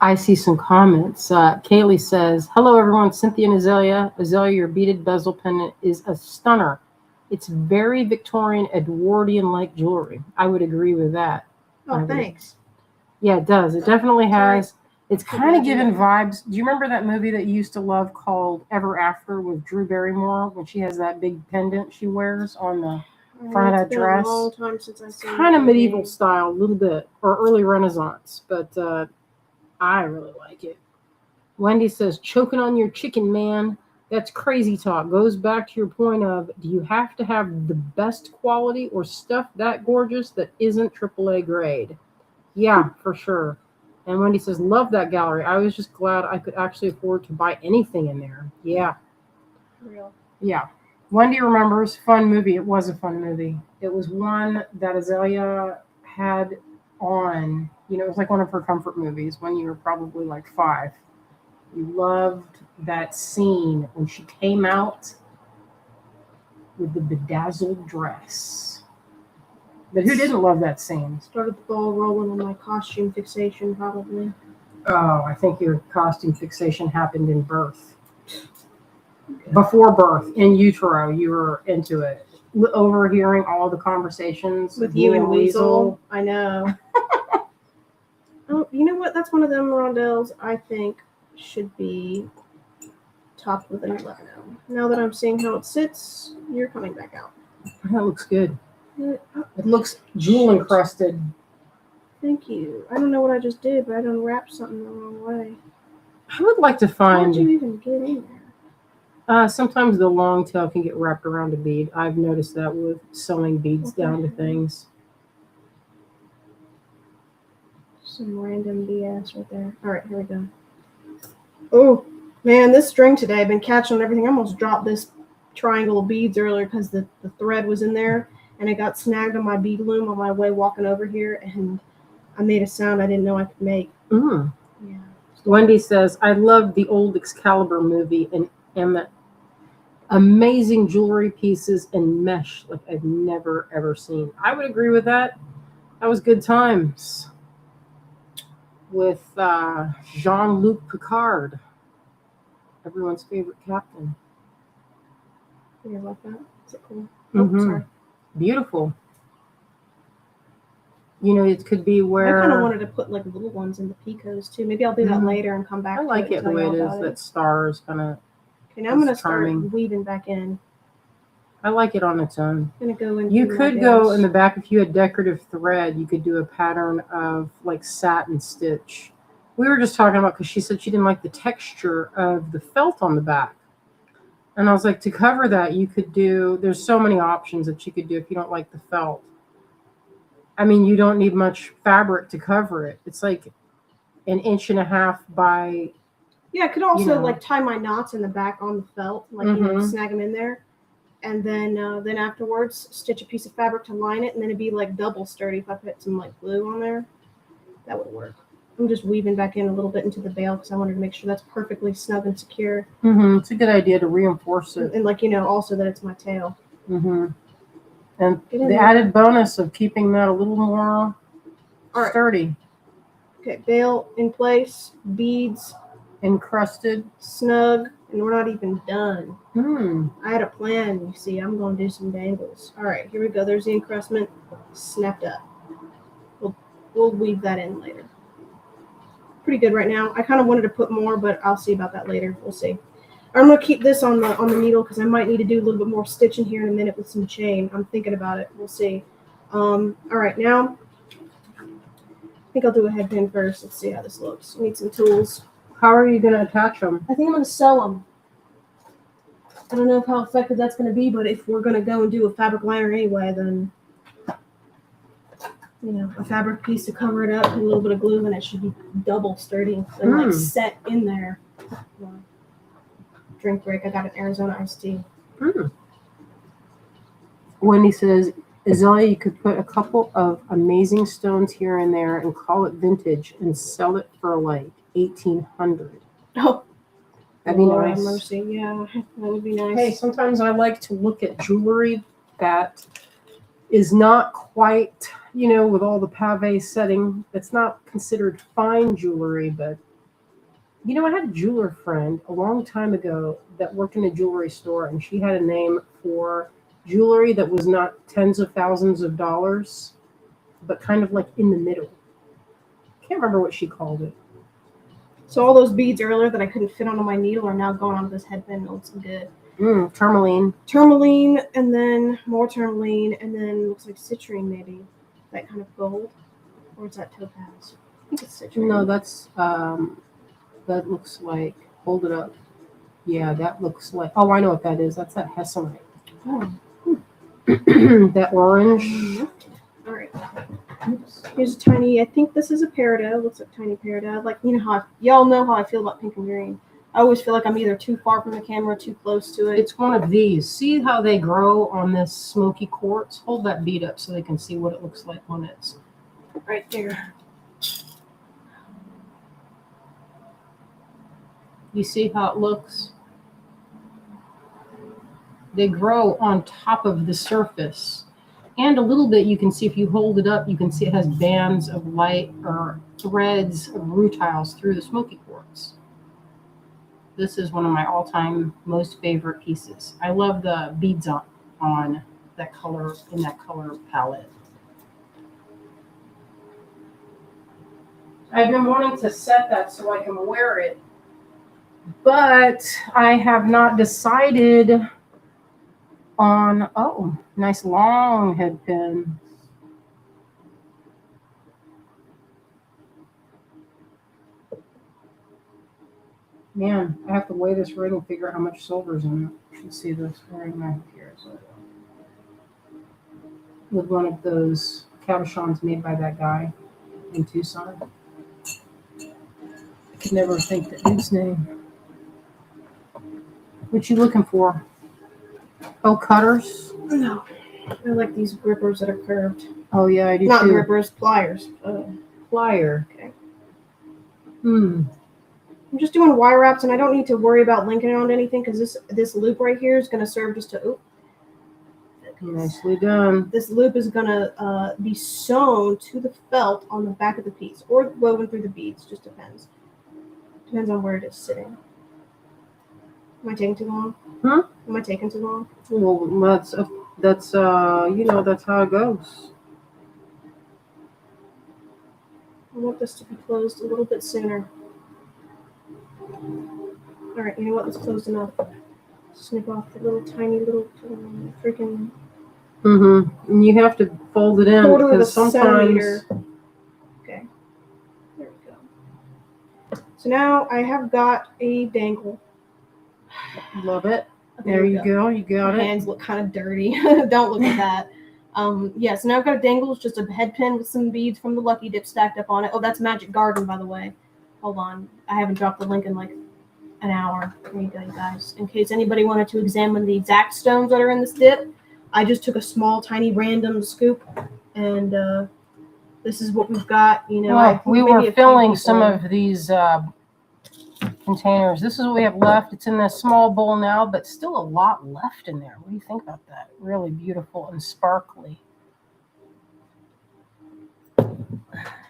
I see some comments. Kaylee says, hello everyone, Cynthia and Azalea. Azalea, your beaded bezel pendant is a stunner. It's very Victorian, Edwardian-like jewelry. I would agree with that. Oh, thanks. Yeah, it does. It definitely has. It's kind of giving vibes. Do you remember that movie that you used to love called Ever After with Drew Barrymore, when she has that big pendant she wears on the front of that dress? It's been a long time since I've seen it. Kind of medieval style, a little bit, or early Renaissance, but I really like it. Wendy says, choking on your chicken, man. That's crazy talk. Goes back to your point of, do you have to have the best quality or stuff that gorgeous that isn't AAA grade? Yeah, for sure. And Wendy says, love that gallery. I was just glad I could actually afford to buy anything in there. Yeah. Real. Yeah. Wendy remembers, fun movie. It was a fun movie. It was one that Azalea had on, you know, it was like one of her comfort movies when you were probably like 5. You loved that scene when she came out with the bedazzled dress. But who didn't love that scene? Started the ball rolling on my costume fixation, probably. Oh, I think your costume fixation happened in birth. Before birth, in utero, you were into it. Overhearing all the conversations With you and Weasel. I know. Oh, you know what? That's one of them rondelles I think should be topped with an 11. Now that I'm seeing how it sits, you're coming back out. That looks good. It looks jewel encrusted. Thank you. I don't know what I just did, but I unwrapped something the wrong way. I would like to How find. did you even get in there? Sometimes the long tail can get wrapped around a bead. I've noticed that with sewing beads down to things. Some random BS right there. All right, here we go. Oh, man, this string today, I've been catching on everything. I almost dropped this triangle of beads earlier because the thread was in there, and it got snagged on my bead loom on my way walking over here, and I made a sound I didn't know I could make. Mm. Yeah. Wendy says, I love the old Excalibur movie and Emmett. Amazing jewelry pieces and mesh like I've never, ever seen. I would agree with that. That was good times with Jean-Luc Picard, everyone's favorite captain. You guys like that? Is it cool? Mm-hmm. Oh, sorry. Beautiful. You know, it could be where... I kind of wanted to put like little ones in the picos too. Maybe I'll do that later and come back I to like it. it the way it is. That star is kind of... Okay, now I'm going to charming. start weaving back in. I like it on its own. I'm going to go into You my could go bales. in the back if you had decorative thread. You could do a pattern of like satin stitch. We were just talking about, because she said she didn't like the texture of the felt on the back. And I was like, to cover that, you could do, there's so many options that you could do if you don't like the felt. I mean, you don't need much fabric to cover it. It's like 1.5 inches by... Yeah, I could also know. like tie my knots in the back on the felt, like you know, snag them in there, and then afterwards stitch a piece of fabric to line it, and then it'd be like double sturdy if I put some like glue on there. That would work. I'm just weaving back in a little bit into the bale because I wanted to make sure that's perfectly snug and secure. Mm-hmm. It's a good idea to reinforce it, and like you know, also that it's my tail. Mm-hmm. And the there. added bonus of keeping that a little more right. sturdy. Okay, bale in place, beads. Encrusted, snug, and we're not even done. Hmm. I had a plan, you see. I'm going to do some dangles. All right, here we go. There's the encrustment snapped up. We'll weave that in later. Pretty good right now. I kind of wanted to put more, but I'll see about that later. We'll see. I'm going to keep this on the needle because I might need to do a little bit more stitching here in a minute with some chain. I'm thinking about it. We'll see. All right, now I think I'll do a head pin first. Let's see how this looks. I need some tools. How are you going to attach them? I think I'm going to sew them. I don't know how effective that's going to be, but if we're going to go and do a fabric liner anyway, then, you know, a fabric piece to cover it up and a little bit of glue, and it should be double sturdy and like set in there. Drink break. I got an Arizona iced tea. Wendy says, Azalea, you could put a couple of amazing stones here and there and call it vintage and sell it for like $1,800. Oh, that'd be Lord nice. have mercy. Yeah, that would be nice. Hey, sometimes I like to look at jewelry that is not quite, you know, with all the pave setting. It's not considered fine jewelry, but you know, I had a jeweler friend a long time ago that worked in a jewelry store, and she had a name for jewelry that was not tens of thousands of dollars, but kind of like in the middle. Can't remember what she called it. So all those beads earlier that I couldn't fit onto my needle are now going onto this headband. It looks good. Tourmaline. Tourmaline, and then more tourmaline, and then looks like citrine maybe. That kind of gold. Or is that topaz? I think it's citrine. No, that's, that looks like, hold it up. Yeah, that looks like, oh, I know what that is. That's that Hessamite. Oh. That orange. All right. Oops. Here's a tiny, I think this is a peridot. Looks like tiny peridot. Like, you know how, y'all know how I feel about pink and green. I always feel like I'm either too far from the camera, too close to it. It's one of these. See how they grow on this smoky quartz? Hold that bead up so they can see what it looks like when it's Right there. You see how it looks? They grow on top of the surface. And a little bit, you can see if you hold it up, you can see it has bands of light or threads of rutiles through the smoky quartz. This is one of my all-time most favorite pieces. I love the beads on that color, in that color palette. I've been wanting to set that so I can wear it, but I have not decided on, oh, nice long head pin. Man, I have to weigh this ring and figure out how much silver's in it. You can see this ring right here. So, with one of those cabochons made by that guy in Tucson. I could never think the dude's name. What you looking for? Oh, cutters? No. I like these grippers that are curved. Oh, yeah, I do Not too. grippers, pliers. Plier. Okay. Hmm. I'm just doing wire wraps, and I don't need to worry about linking it onto anything because this loop right here is going to serve just to. Nicely done. This loop is going to be sewn to the felt on the back of the piece, or woven through the beads. Just depends. Depends on where it is sitting. Am I taking too long? Huh? Am I taking too long? Well, that's you know, that's how it goes. I want this to be closed a little bit sooner. All right, you know what? It's closed enough. Snip off the little tiny little freaking. Mm-hmm. And you have to fold it in Quarter of a because sometimes. centimeter. Okay. There we go. So now I have got a dangle. Love it. Okay, There you go. You got My it. hands look kind of dirty. Don't look at that. Yeah, so now I've got a dangle. It's just a head pin with some beads from the Lucky Dip stacked up on it. Oh, that's Magic Garden, by the way. Hold on. I haven't dropped the link in like an hour. There you go, you guys. In case anybody wanted to examine the exact stones that are in this dip, I just took a small, tiny, random scoop, and this is what we've got. You know, Well, we were filling some people. of these containers. This is what we have left. It's in this small bowl now, but still a lot left in there. What do you think about that? Really beautiful and sparkly.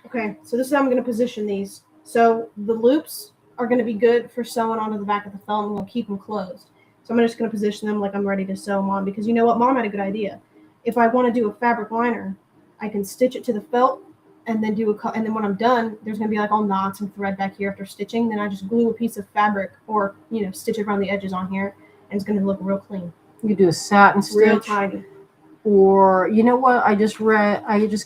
Okay, so this is how I'm going to position these. So the loops are going to be good for sewing onto the back of the felt, and we'll keep them closed. So I'm just going to position them like I'm ready to sew them on, because you know what? Mom had a good idea. If I want to do a fabric liner, I can stitch it to the felt and then and then when I'm done, there's going to be like all knots and thread back here after stitching. Then I just glue a piece of fabric or, you know, stitch it around the edges on here, and it's going to look real clean. You could do a satin stitch. Real tiny. Or, you know what, I just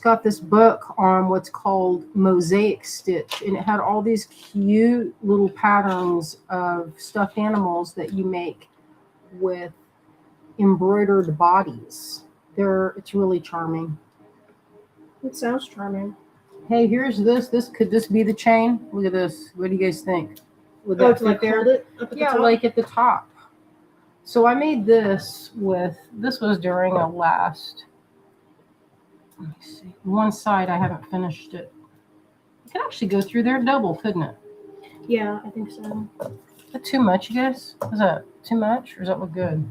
got this book on what's called mosaic stitch, and it had all these cute little patterns of stuffed animals that you make with embroidered bodies. It's really charming. It sounds charming. Hey, here's this. Could this be the chain? Look at this. What do you guys think? Would Oh, that to like fit there? hold it up at the top? Like at the top. So I made this was during a last, let me see, one side I haven't finished it. It could actually go through there double, couldn't it? Yeah, I think so. Is that too much, you guys? Is that too much, or does that look good?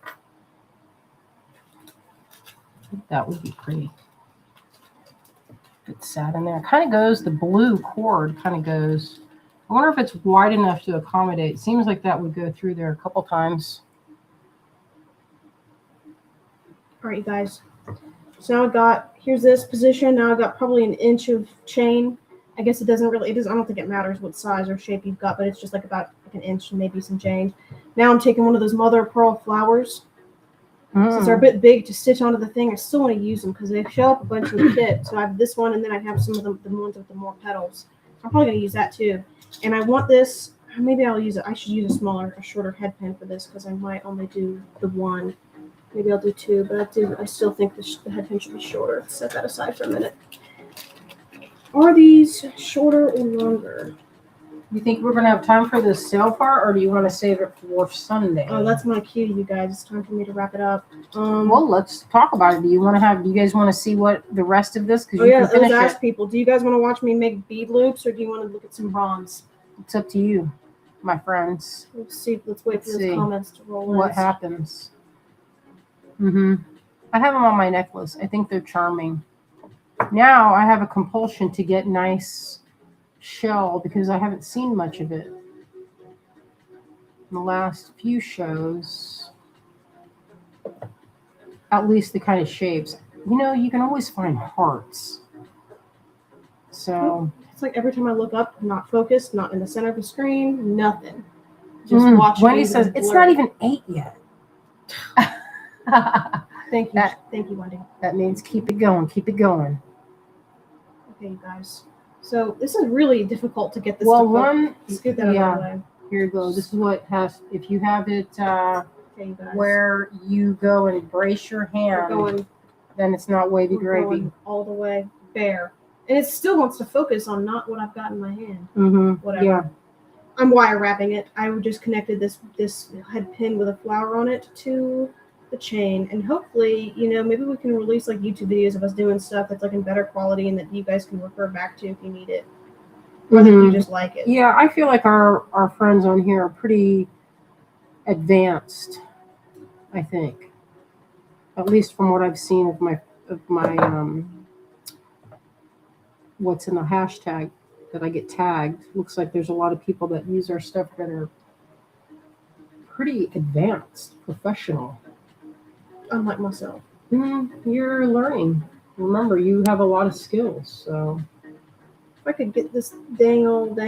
I think that would be pretty. If it sat in there. It kind of goes, the blue cord kind of goes. I wonder if it's wide enough to accommodate. Seems like that would go through there a couple times. All right, you guys. So now here's this position. Now I've got probably an inch of chain. I guess I don't think it matters what size or shape you've got, but it's just like about like an inch and maybe some change. Now I'm taking one of those mother of pearl flowers. Since they're a bit big to stitch onto the thing, I still want to use them because they show up a bunch in the kit. So I have this one, and then I have some of the ones with the more petals. I'm probably going to use that too. And I want this, maybe I'll use it. I should use a shorter head pin for this because I might only do the one. Maybe I'll do 2, but I still think the head pin should be shorter. Let's set that aside for a minute. Are these shorter or longer? You think we're going to have time for the sale part, or do you want to save it for Sunday? Oh, that's my cue, you guys. It's time for me to wrap it up. Well, let's talk about it. Do you guys want to see what the rest of this? Oh, yeah, let's ask people. Do you guys want to watch me make bead loops, or do you want to look at some bronze? It's up to you, my friends. Let's see. Let's wait for those comments to roll in. What happens? I have them on my necklace. I think they're charming. Now I have a compulsion to get nice shell because I haven't seen much of it in the last few shows. At least the kind of shapes. You know, you can always find hearts. So it's like every time I look up, not focused, not in the center of the screen, nothing. Just watch. Wendy says it's not even 8 yet. Thank you, Wendy. That means keep it going, keep it going. Okay, you guys. So this is really difficult to get this. Well, scoot that out of the way. Here you go. This is what has. If you have it okay, you guys. Where you go and brace your hand, then it's not wavy gravy. All the way bare, and it still wants to focus on not what I've got in my hand. Whatever. Yeah. I'm wire wrapping it. I just connected this head pin with a flower on it to the chain, and hopefully, maybe we can release like YouTube videos of us doing stuff that's like in better quality and that you guys can refer back to if you need it. Or if you just like it. Yeah, I feel like our friends on here are pretty advanced, I think. At least from what I've seen of my what's in the hashtag that I get tagged. Looks like there's a lot of people that use our stuff that are pretty advanced, professional. Unlike myself. You're learning. Remember, you have a lot of skills, so if I could get this dang old.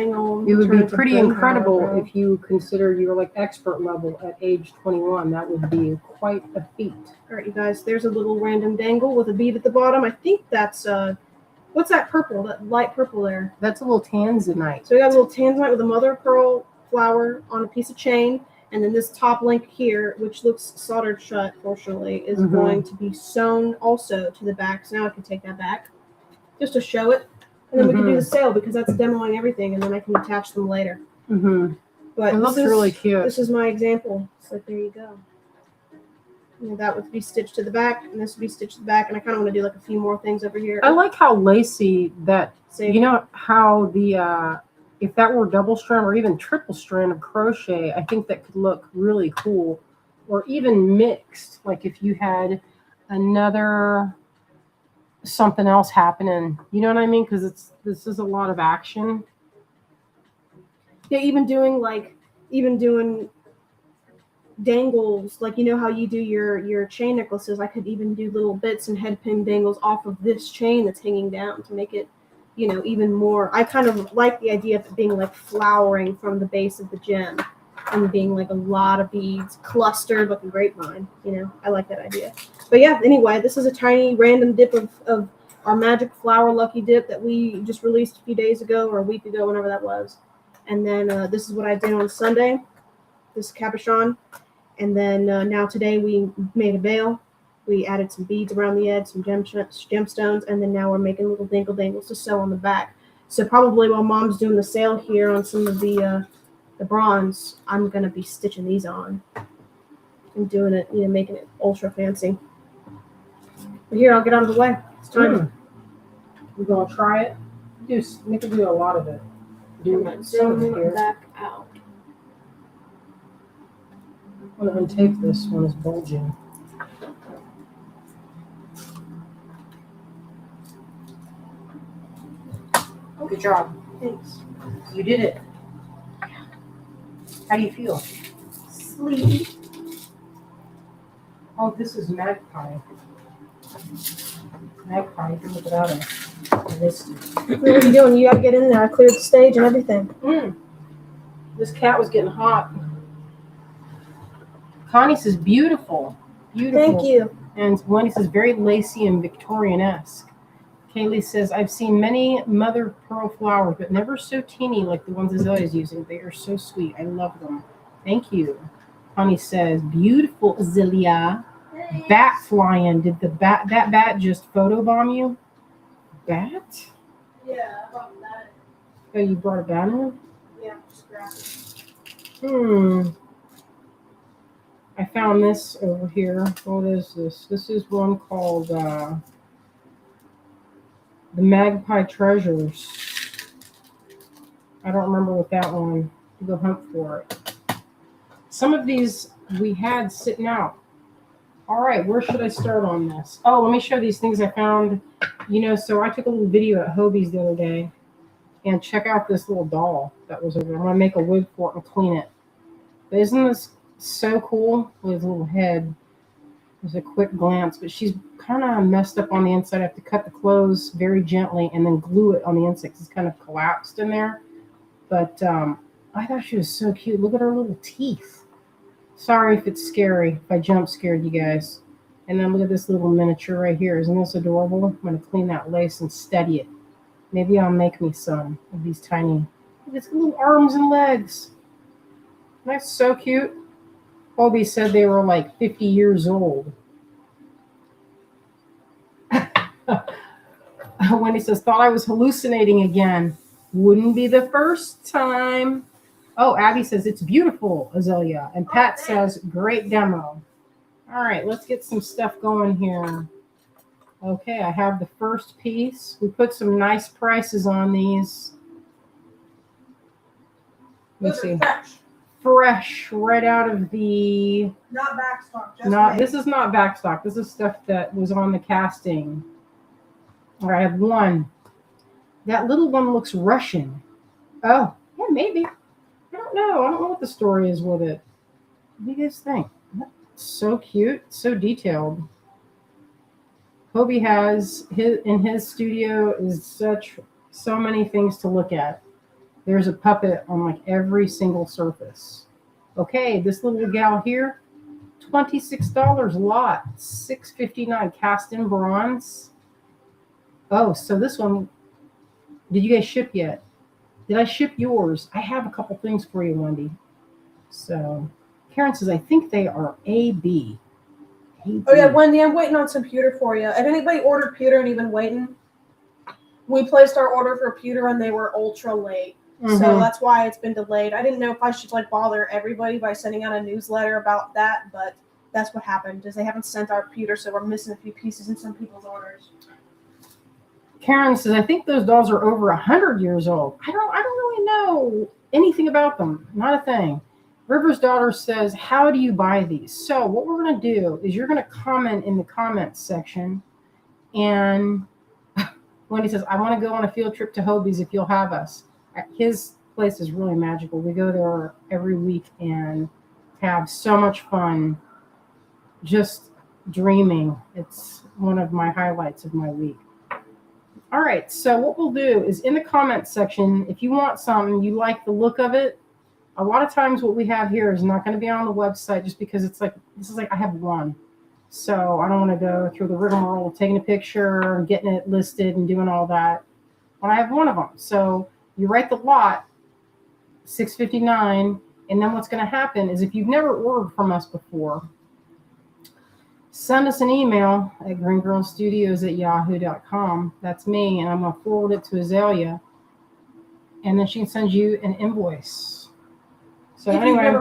It would be pretty incredible if you consider you're like expert level at age 21. That would be quite a feat. All right, you guys. There's a little random dangle with a bead at the bottom. I think that's what's that purple? That light purple there. That's a little tanzanite. So we got a little tanzanite with a mother of pearl flower on a piece of chain. And then this top link here, which looks soldered shut, fortunately, is going to be sewn also to the back. So now I can take that back just to show it. And then we can do the sale because that's demoing everything. And then I can attach them later. But it looks really cute. This is my example. So there you go. That would be stitched to the back. And this would be stitched to the back. And I kind of want to do like a few more things over here. I like how lacy that, you know, how the... if that were double strand or even triple strand of crochet, I think that could look really cool. Or even mixed, like if you had another something else happening. You know what I mean? Because this is a lot of action. Yeah, even doing dangles, like how you do your chain necklaces. I could even do little bits and head pin dangles off of this chain that's hanging down to make it even more. I kind of like the idea of it being like flowering from the base of the gem and being like a lot of beads clustered like a grapevine. I like that idea. But yeah, anyway, this is a tiny random dip of our magic flower lucky dip that we just released a few days ago or a week ago, whenever that was. And then this is what I did on Sunday, this cabochon. And then now today we made a veil. We added some beads around the edge, some gemstones, and then now we're making little dingle dangles to sew on the back. So probably while Mom's doing the sale here on some of the bronze, I'm gonna be stitching these on and doing it, making it ultra fancy. But here, I'll get out of the way. It's time. We're gonna try it. We can do a lot of it. Zoom it back out. I'm gonna untape this one. It's bulging. Good job. Thanks. You did it. How do you feel? Sleepy. Oh, this is magpie. Magpie, you can look it out of this. What are you doing? You gotta get in there. I cleared the stage and everything. This cat was getting hot. Connie says beautiful. Beautiful. Thank you. And Wendy says very lacy and Victorian-esque. Kaylee says, I've seen many mother of pearl flowers, but never so teeny like the ones Azalea's using. They are so sweet. I love them. Thank you. Connie says, beautiful, Azalea. bat flying. Did that bat just photobomb you? Bat? Yeah, I brought that. Oh, you brought a bat in? Yeah, just grab it. I found this over here. What is this? This is one called the Magpie Treasures. I don't remember what that one. To go hunt for it. Some of these we had sitting out. All right, where should I start on this? Oh, let me show these things I found. So I took a little video at Hobie's the other day, and check out this little doll that was over there. I'm gonna make a wig for it and clean it. But isn't this so cool with his little head? There's a quick glance, but she's kind of messed up on the inside. I have to cut the clothes very gently and then glue it on the inside because it's kind of collapsed in there. But I thought she was so cute. Look at her little teeth. Sorry if it's scary, if I jump scared you guys. And then look at this little miniature right here. Isn't this adorable? I'm going to clean that lace and steady it. Maybe I'll make me some of these tiny, these little arms and legs. That's so cute. Hobie said they were like 50 years old. Wendy says, thought I was hallucinating again. Wouldn't be the first time. Oh, Abby says, it's beautiful, Azalea. And Pat says, great demo. All right, let's get some stuff going here. Okay, I have the first piece. We put some nice prices on these. Let's see. Fresh, right out of the... Not backstock. This is not backstock. This is stuff that was on the casting. All right, I have one. That little one looks Russian. Oh, yeah, maybe. I don't know. I don't know what the story is with it. What do you guys think? So cute, so detailed. Hobie has in his studio is so many things to look at. There's a puppet on like every single surface. Okay, this little gal here, $26 a lot, $6.59 cast in bronze. Oh, so this one, did you guys ship yet? Did I ship yours? I have a couple things for you, Wendy. So, Karen says, I think they are AB. Oh, yeah, Wendy, I'm waiting on some pewter for you. If anybody ordered pewter and even waiting, we placed our order for pewter and they were ultra late. Mm-hmm. So that's why it's been delayed. I didn't know if I should bother everybody by sending out a newsletter about that, but that's what happened, is they haven't sent our pewter, so we're missing a few pieces in some people's orders. Karen says, I think those dolls are over 100 years old. I don't really know anything about them. Not a thing. River's daughter says, how do you buy these? So what we're going to do is you're going to comment in the comments section. And Wendy says, I want to go on a field trip to Hobie's if you'll have us. His place is really magical. We go there every week and have so much fun just dreaming. It's one of my highlights of my week. All right, so what we'll do is in the comments section, if you want something, you like the look of it, a lot of times what we have here is not going to be on the website just because it's like, this is like I have one. So I don't want to go through the rigmarole of taking a picture and getting it listed and doing all that. But I have one of them. So you write the lot, $6.59, and then what's going to happen is if you've never ordered from us before, send us an email at greengirlstudios@yahoo.com. That's me, and I'm going to forward it to Azalea, and then she can send you an invoice. So if anyway,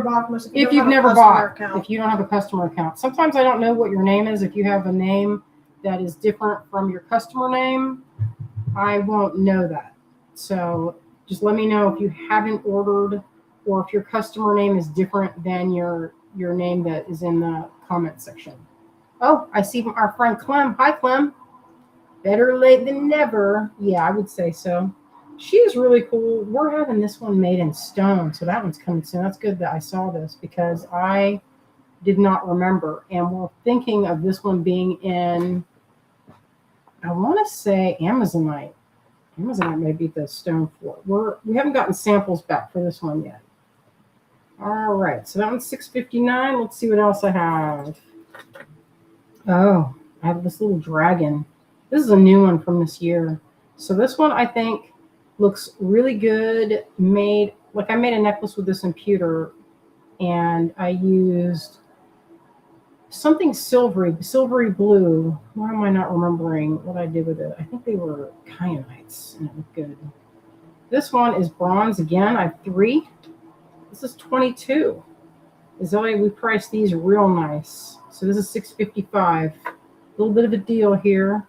if you've never bought, if you don't have a customer account. Sometimes I don't know what your name is. If you have a name that is different from your customer name, I won't know that. So just let me know if you haven't ordered or if your customer name is different than your name that is in the comment section. Oh, I see our friend Clem. Hi, Clem. Better late than never. Yeah, I would say so. She is really cool. We're having this one made in stone, so that one's coming soon. That's good that I saw this because I did not remember. And we're thinking of this one being in, I want to say Amazonite. Amazonite may be the stone floor. We haven't gotten samples back for this one yet. All right, so that one's $6.59. Let's see what else I have. Oh, I have this little dragon. This is a new one from this year. So this one I think looks really good. I made a necklace with this in pewter, and I used something silvery blue. Why am I not remembering what I did with it? I think they were kyanites and it looked good. This one is bronze again. I have 3. This is 22. Zoe, we priced these real nice. So this is $6.55. A little bit of a deal here.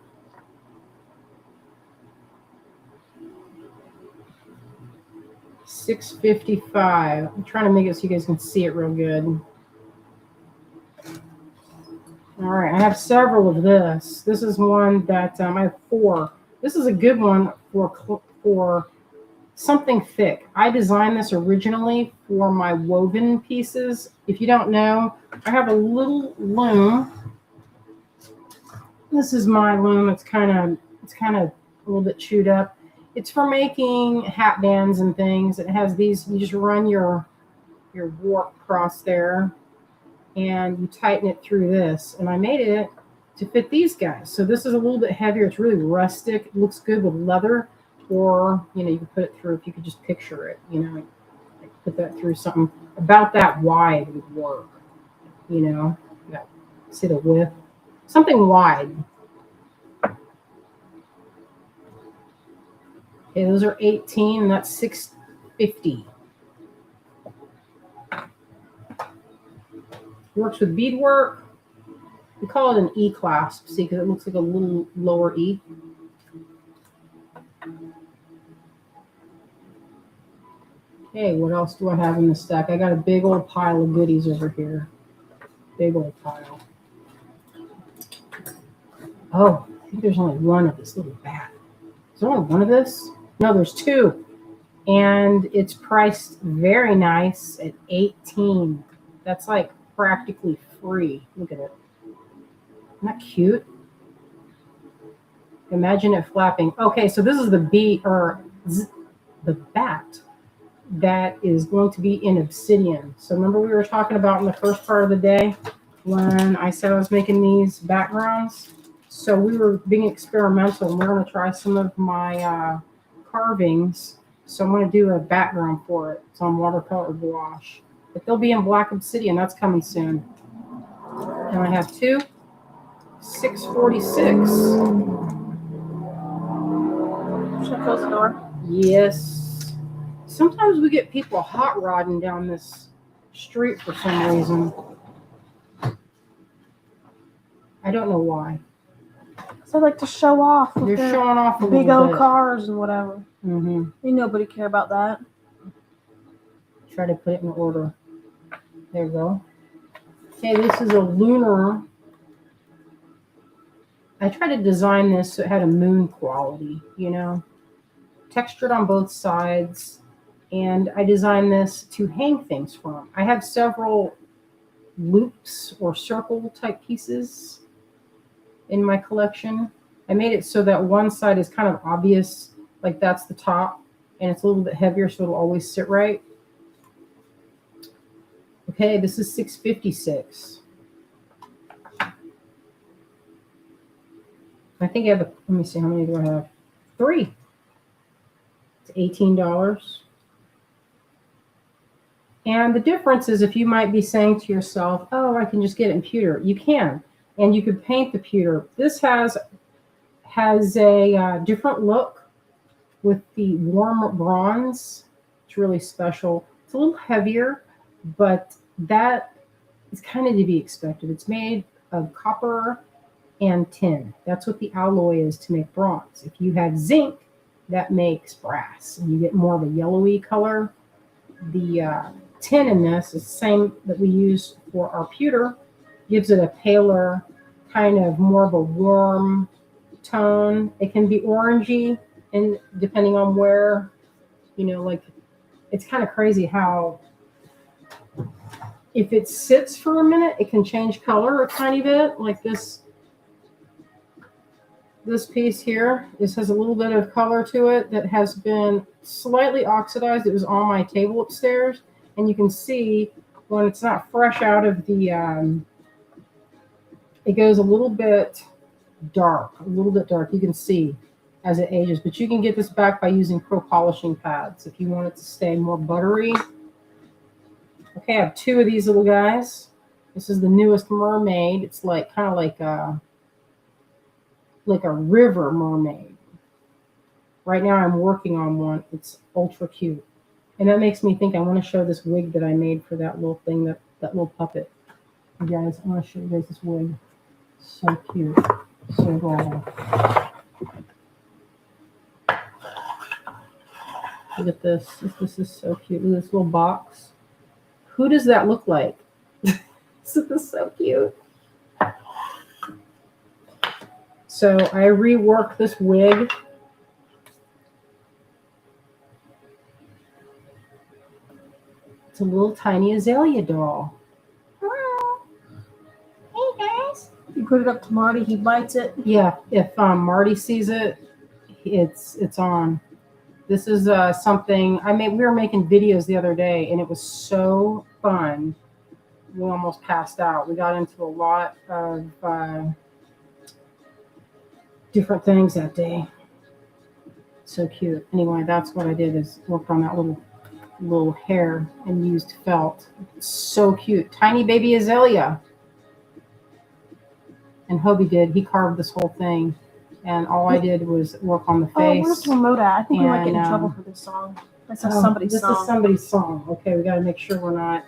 $6.55. I'm trying to make it so you guys can see it real good. All right, I have several of this. This is one that I have 4. This is a good one for something thick. I designed this originally for my woven pieces. If you don't know, I have a little loom. This is my loom. It's kind of a little bit chewed up. It's for making hat bands and things. It has these. You just run your warp across there, and you tighten it through this. And I made it to fit these guys. So this is a little bit heavier. It's really rustic. It looks good with leather. Or, you can put it through, if you could just picture it, like put that through something about that wide would work, that, see the width, something wide. Okay, those are 18, and that's $6.50. Works with beadwork. We call it an E clasp, see, because it looks like a little lower E. Okay, what else do I have in the stack? I got a big old pile of goodies over here. Big old pile. Oh, I think there's only one of this little bat. Is there only one of this? No, there's 2. And it's priced very nice at $18. That's like practically free. Look at it. Isn't that cute? Imagine it flapping. Okay, so this is the bat that is going to be in obsidian. So remember we were talking about in the first part of the day when I said I was making these backgrounds? So we were being experimental, and we're going to try some of my carvings. So I'm going to do a background for it. It's on watercolor gouache. But they'll be in black obsidian. That's coming soon. And I have 2. $6.46. Should I close the door? Yes. Sometimes we get people hot rodding down this street for some reason. I don't know why. So I like to show off. They're showing off a big little old bit. cars and whatever. Mm-hmm. Ain't nobody care about that. Try to put it in order. There you go. Okay, this is a lunar. I tried to design this so it had a moon quality, textured on both sides. And I designed this to hang things from. I have several loops or circle type pieces in my collection. I made it so that one side is kind of obvious, like that's the top, and it's a little bit heavier, so it'll always sit right. Okay, this is $6.56. I think I have, let me see, how many do I have? 3. It's $18. And the difference is, if you might be saying to yourself, oh, I can just get it in pewter. You can, and you could paint the pewter. This has a different look with the warm bronze. It's really special. It's a little heavier, but that is kind of to be expected. It's made of copper and tin. That's what the alloy is to make bronze. If you have zinc, that makes brass, and you get more of a yellowy color. The tin in this is the same that we use for our pewter, gives it a paler, kind of more of a warm tone. It can be orangey, and depending on where, like, it's kind of crazy how if it sits for a minute, it can change color a tiny bit. Like this piece here, this has a little bit of color to it that has been slightly oxidized. It was on my table upstairs, and you can see when it's not fresh out of the, it goes a little bit dark. You can see as it ages, but you can get this back by using pro polishing pads if you want it to stay more buttery. Okay, I have 2 of these little guys. This is the newest mermaid. It's like kind of like a river mermaid. Right now I'm working on one. It's ultra cute. And that makes me think I want to show this wig that I made for that little thing, that little puppet. You guys, I want to show you guys this wig. So cute. So adorable. Look at this. This is so cute. Look at this little box. Who does that look like? This is so cute. So I reworked this wig. It's a little tiny azalea doll. Hello. Hey guys. You put it up to Marty, he bites it. Yeah, if Marty sees it, it's on. This is something I made. We were making videos the other day, and it was so fun. We almost passed out. We got into a lot of different things that day. So cute. Anyway, that's what I did, is worked on that little hair and used felt. It's so cute. Tiny baby azalea. And Hobie he carved this whole thing. And all I did was work on the face. Oh, where's the remote at? I think we might get in trouble for this song. This is somebody's song. This is somebody's song. Okay, we got to make sure we're not.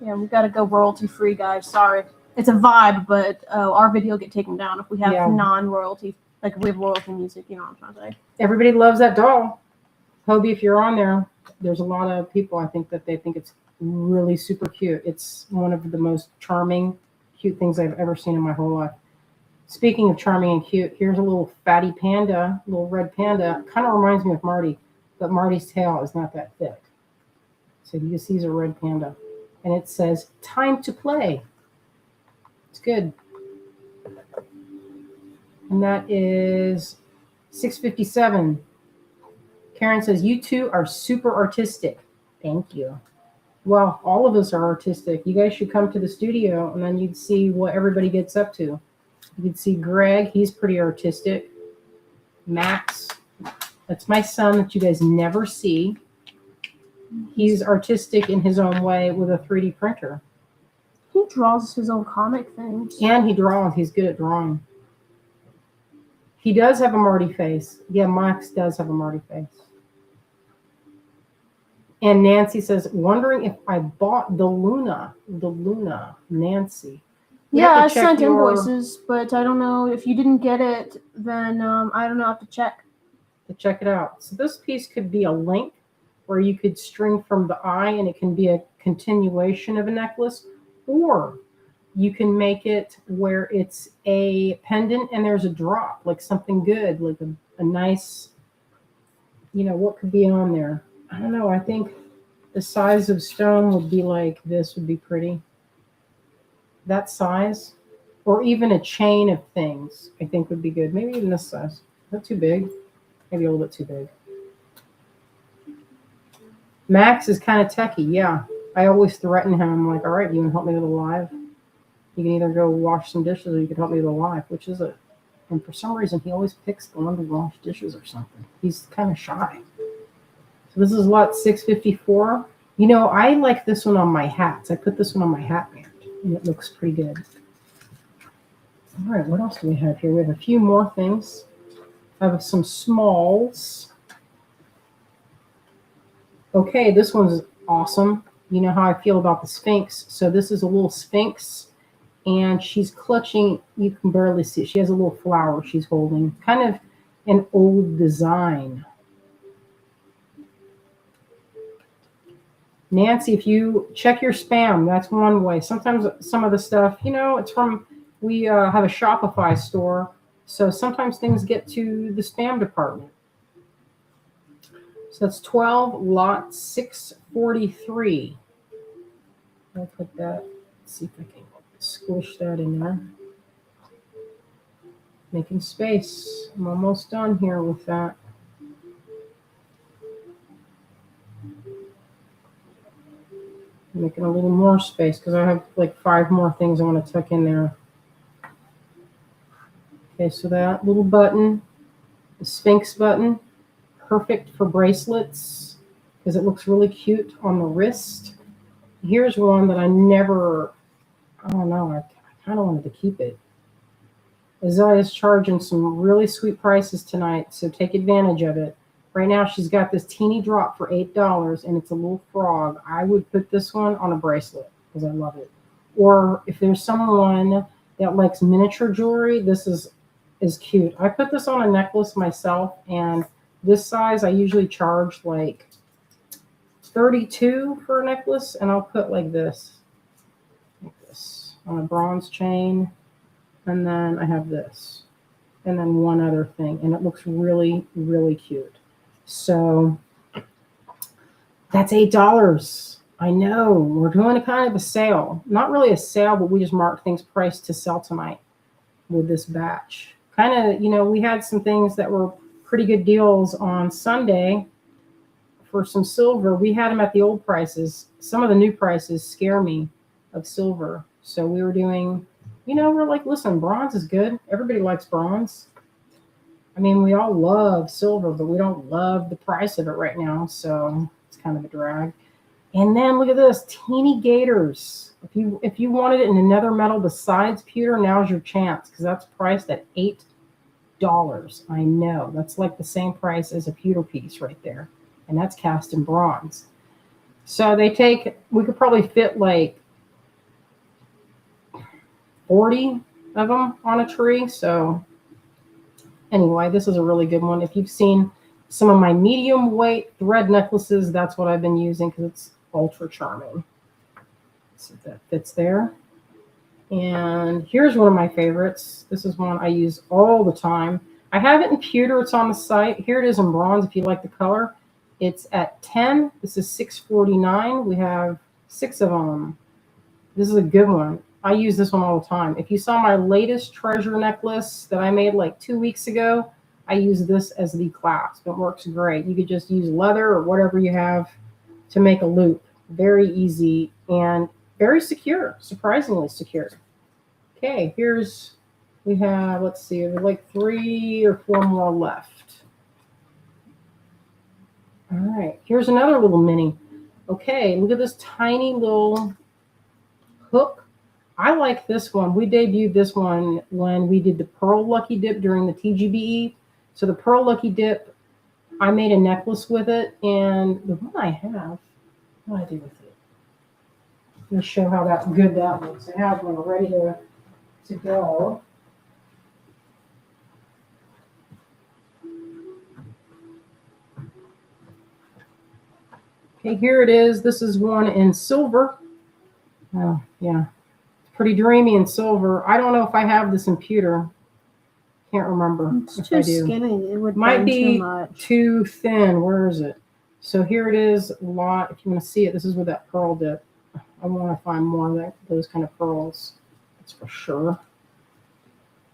Yeah, we got to go royalty free, guys. Sorry. It's a vibe, but our video will get taken down if we have non-royalty, like if we have royalty music, you know what I'm trying to say. Everybody loves that doll. Hobie, if you're on there, there's a lot of people, I think, that they think it's really super cute. It's one of the most charming, cute things I've ever seen in my whole life. Speaking of charming and cute, here's a little fatty panda, little red panda. Kind of reminds me of Marty, but Marty's tail is not that thick. So you can see he's a red panda. And it says, time to play. It's good. And that is 6:57. Karen says, you two are super artistic. Thank you. Well, all of us are artistic. You guys should come to the studio, and then you'd see what everybody gets up to. You could see Greg. He's pretty artistic. Max. That's my son that you guys never see. He's artistic in his own way with a 3D printer. He draws his own comic things. And he draws. He's good at drawing. He does have a Marty face. Yeah, Max does have a Marty face. And Nancy says, wondering if I bought the Luna, Nancy. Yeah, I sent invoices, but I don't know if you didn't get it, then I don't know, I have to check. To check it out. So this piece could be a link where you could string from the eye and it can be a continuation of a necklace, or you can make it where it's a pendant and there's a drop, like something good, like a nice, what could be on there? I don't know. I think the size of stone would be like this would be pretty. That size, or even a chain of things, I think would be good. Maybe even this size. Not too big. Maybe a little bit too big. Max is kind of techie. Yeah. I always threaten him. I'm like, all right, you want to help me with a live? You can either go wash some dishes or you can help me with a live, which is it. And for some reason, he always picks the one to wash dishes or something. He's kind of shy. So this is lot 654. I like this one on my hats. I put this one on my hat band, and it looks pretty good. All right, what else do we have here? We have a few more things. I have some smalls. Okay, this one's awesome. You know how I feel about the Sphinx. So this is a little Sphinx, and she's clutching. You can barely see it. She has a little flower she's holding. Kind of an old design. Nancy, if you check your spam, that's one way. Sometimes some of the stuff, it's from, we have a Shopify store. So sometimes things get to the spam department. So that's 12, lot 643. I'll put that, let's see if I can squish that in there. Making space. I'm almost done here with that. Making a little more space because I have like 5 more things I want to tuck in there. Okay, so that little button, the Sphinx button, perfect for bracelets because it looks really cute on the wrist. Here's one that I don't know. I kind of wanted to keep it. Azalea's charging some really sweet prices tonight, so take advantage of it. Right now, she's got this teeny drop for $8, and it's a little frog. I would put this one on a bracelet because I love it. Or if there's someone that likes miniature jewelry, this is cute. I put this on a necklace myself, and this size I usually charge like 32 for a necklace, and I'll put like this on a bronze chain. And then I have this, and then one other thing, and it looks really, really cute. So that's $8. I know we're doing a kind of a sale, not really a sale, but we just marked things priced to sell tonight with this batch. Kind of, we had some things that were pretty good deals on Sunday for some silver. We had them at the old prices. Some of the new prices scare me of silver. So we were doing, we're like, listen, bronze is good. Everybody likes bronze. I mean, we all love silver, but we don't love the price of it right now. So it's kind of a drag. And then look at this, teeny gators. If you wanted it in another metal besides pewter, now's your chance because that's priced at $8. I know that's like the same price as a pewter piece right there, and that's cast in bronze. So we could probably fit like 40 of them on a tree. So anyway, this is a really good one. If you've seen some of my medium weight thread necklaces, that's what I've been using because it's ultra charming. So that fits there. And here's one of my favorites. This is one I use all the time. I have it in pewter. It's on the site. Here it is in bronze if you like the color. It's at 10. This is $6.49. We have 6 of them. This is a good one. I use this one all the time. If you saw my latest treasure necklace that I made like 2 weeks ago, I use this as the clasp. It works great. You could just use leather or whatever you have to make a loop. Very easy and very secure, surprisingly secure. Okay, we have, let's see, there's like 3 or 4 more left. All right, here's another little mini. Okay, look at this tiny little hook. I like this one. We debuted this one when we did the Pearl Lucky Dip during the TGBE. So the Pearl Lucky Dip, I made a necklace with it, and the one I have, what do I do with it? I'm going to show how good that looks. I have one ready to go. Okay, here it is. This is one in silver. Oh, yeah. Pretty dreamy in silver. I don't know if I have this in pewter. Can't remember. It's too skinny. It would might be too much. Too thin. Where is it? So here it is. A lot. If you want to see it, this is with that pearl dip. I want to find more of those kind of pearls. That's for sure.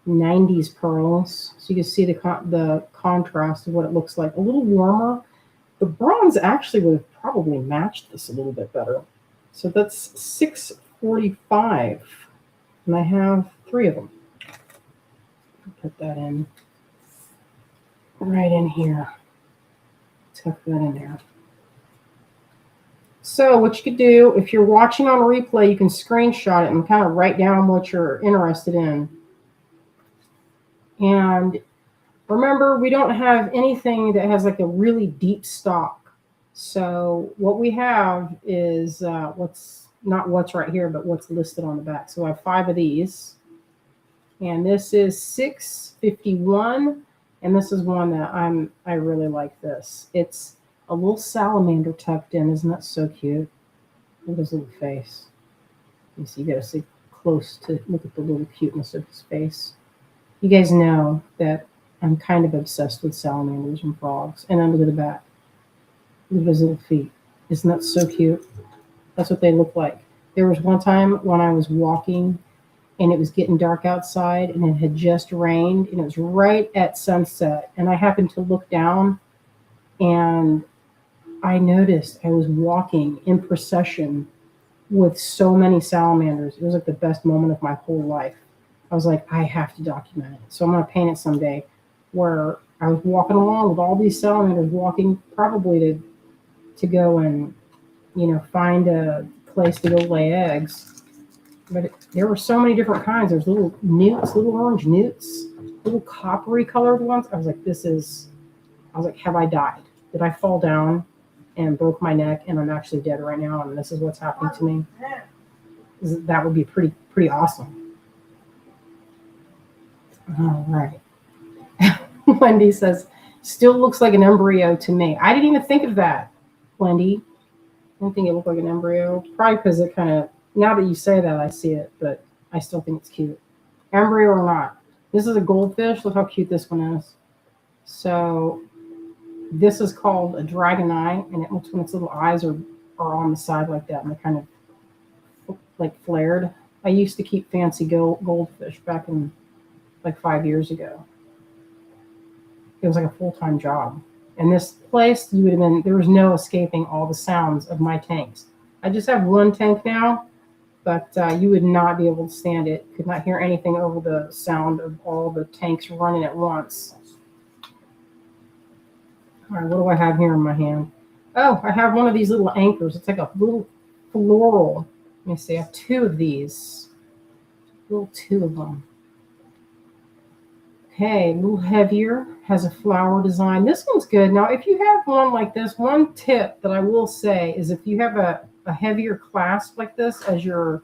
90s pearls. So you can see the contrast of what it looks like. A little warmer. The bronze actually would have probably matched this a little bit better. So that's $6.45, and I have 3 of them. Put that in right in here. Tuck that in there. So what you could do, if you're watching on replay, you can screenshot it and kind of write down what you're interested in. And remember, we don't have anything that has like a really deep stock. So what we have is what's right here, but what's listed on the back. So I have 5 of these. And this is $6.51. And this is one that I really like this. It's a little salamander tucked in. Isn't that so cute? Look at his little face. You see, you gotta see close to look at the little cuteness of his face. You guys know that I'm kind of obsessed with salamanders and frogs. And then look at the back. Look at his little feet. Isn't that so cute? That's what they look like. There was one time when I was walking and it was getting dark outside and it had just rained and it was right at sunset. And I happened to look down and I noticed I was walking in procession with so many salamanders. It was like the best moment of my whole life. I was like, I have to document it. So I'm going to paint it someday where I was walking along with all these salamanders walking probably to go and, find a place to go lay eggs. But there were so many different kinds. There's little newts, little orange newts, little coppery colored ones. I was like, have I died? Did I fall down and broke my neck and I'm actually dead right now and this is what's happening to me? That would be pretty awesome. All right. Wendy says, still looks like an embryo to me. I didn't even think of that, Wendy. I don't think it looked like an embryo. Probably because it kind of, now that you say that, I see it, but I still think it's cute. Embryo or not. This is a goldfish. Look how cute this one is. So this is called a dragon eye, and it looks when its little eyes are on the side like that, and they're kind of like flared. I used to keep fancy goldfish back in like 5 years ago. It was like a full-time job. In this place, there was no escaping all the sounds of my tanks. I just have one tank now, but you would not be able to stand it. Could not hear anything over the sound of all the tanks running at once. All right, what do I have here in my hand? Oh, I have one of these little anchors. It's like a little floral. Let me see, I have two of these. Two of them. Okay, a little heavier, has a flower design. This one's good. Now, if you have one like this, one tip that I will say is if you have a heavier clasp like this as your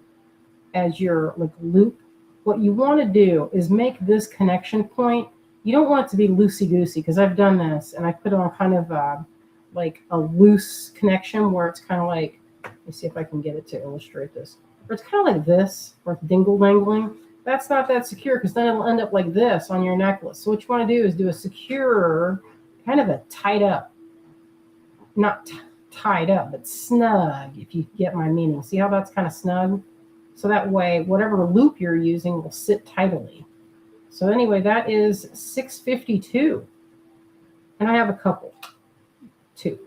like loop, what you want to do is make this connection point. You don't want it to be loosey-goosey because I've done this and I put it on kind of like a loose connection where it's kind of like, let me see if I can get it to illustrate this. Where it's kind of like this, or it's dingle-dangling. That's not that secure because then it'll end up like this on your necklace. So what you want to do is do a secure, kind of a tied up, not tied up, but snug, if you get my meaning. See how that's kind of snug? So that way, whatever loop you're using will sit tidily. So anyway, that is $6.52. And I have a couple, too.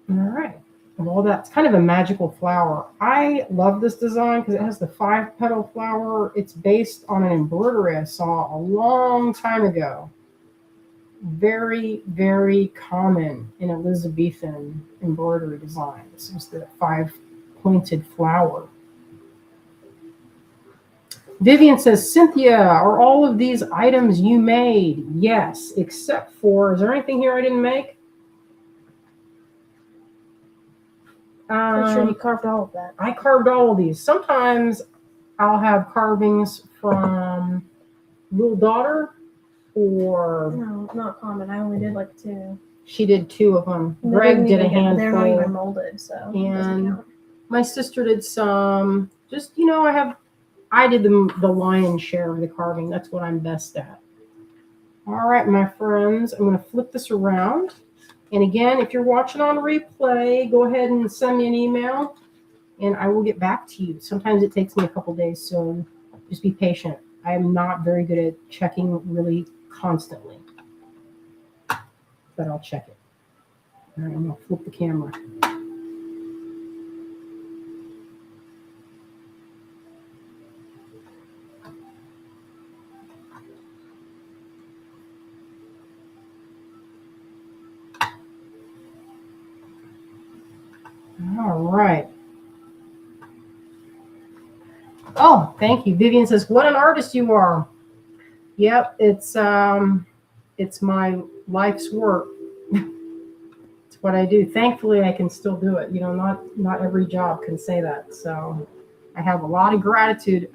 All right. Well, that's kind of a magical flower. I love this design because it has the 5-petal flower. It's based on an embroidery I saw a long time ago. Very, very common in Elizabethan embroidery design. This was the 5-pointed flower. Vivian says, Cynthia, are all of these items you made? Yes, except for, is there anything here I didn't make? I'm sure you carved all of that. I carved all of these. Sometimes I'll have carvings from little daughter or... No, not common. I only did like 2. She did 2 of them. And Greg did a handful. They're not even molded, so and my sister did some. Just, I did the lion's share of the carving. That's what I'm best at. All right, my friends, I'm going to flip this around. And again, if you're watching on replay, go ahead and send me an email and I will get back to you. Sometimes it takes me a couple days, so just be patient. I am not very good at checking really constantly, but I'll check it. All right, I'm going to flip the camera. All right. Oh, thank you. Vivian says, what an artist you are. Yep, it's my life's work. It's what I do. Thankfully, I can still do it. Not every job can say that. So I have a lot of gratitude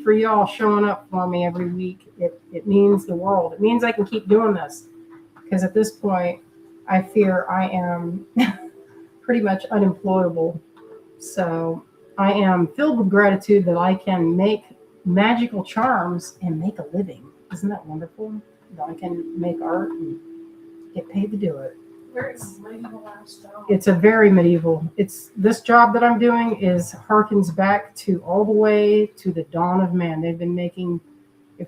for y'all showing up for me every week. It means the world. It means I can keep doing this because at this point, I fear I am pretty much unemployable. So I am filled with gratitude that I can make magical charms and make a living. Isn't that wonderful? That I can make art and get paid to do it. Very medieval last job. It's a very medieval. This job that I'm doing harkens back to all the way to the dawn of man. They've been making,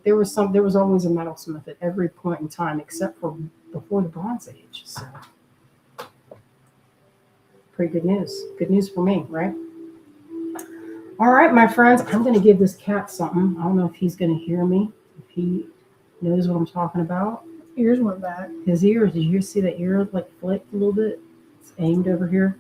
there was always a metalsmith at every point in time except for before the Bronze Age. So pretty good news. Good news for me, right? All right, my friends, I'm going to give this cat something. I don't know if he's going to hear me, if he knows what I'm talking about. Ears went back. His ears, did you see that ear like flicked a little bit? It's aimed over here.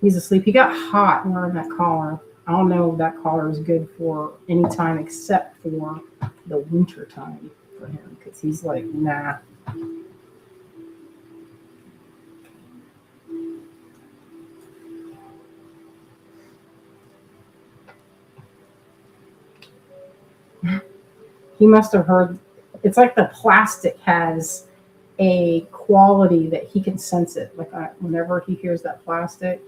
He's asleep. He got hot wearing that collar. I don't know if that collar is good for any time except for the winter time for him because he's like, nah. He must have heard. It's like the plastic has a quality that he can sense it. Like whenever he hears that plastic.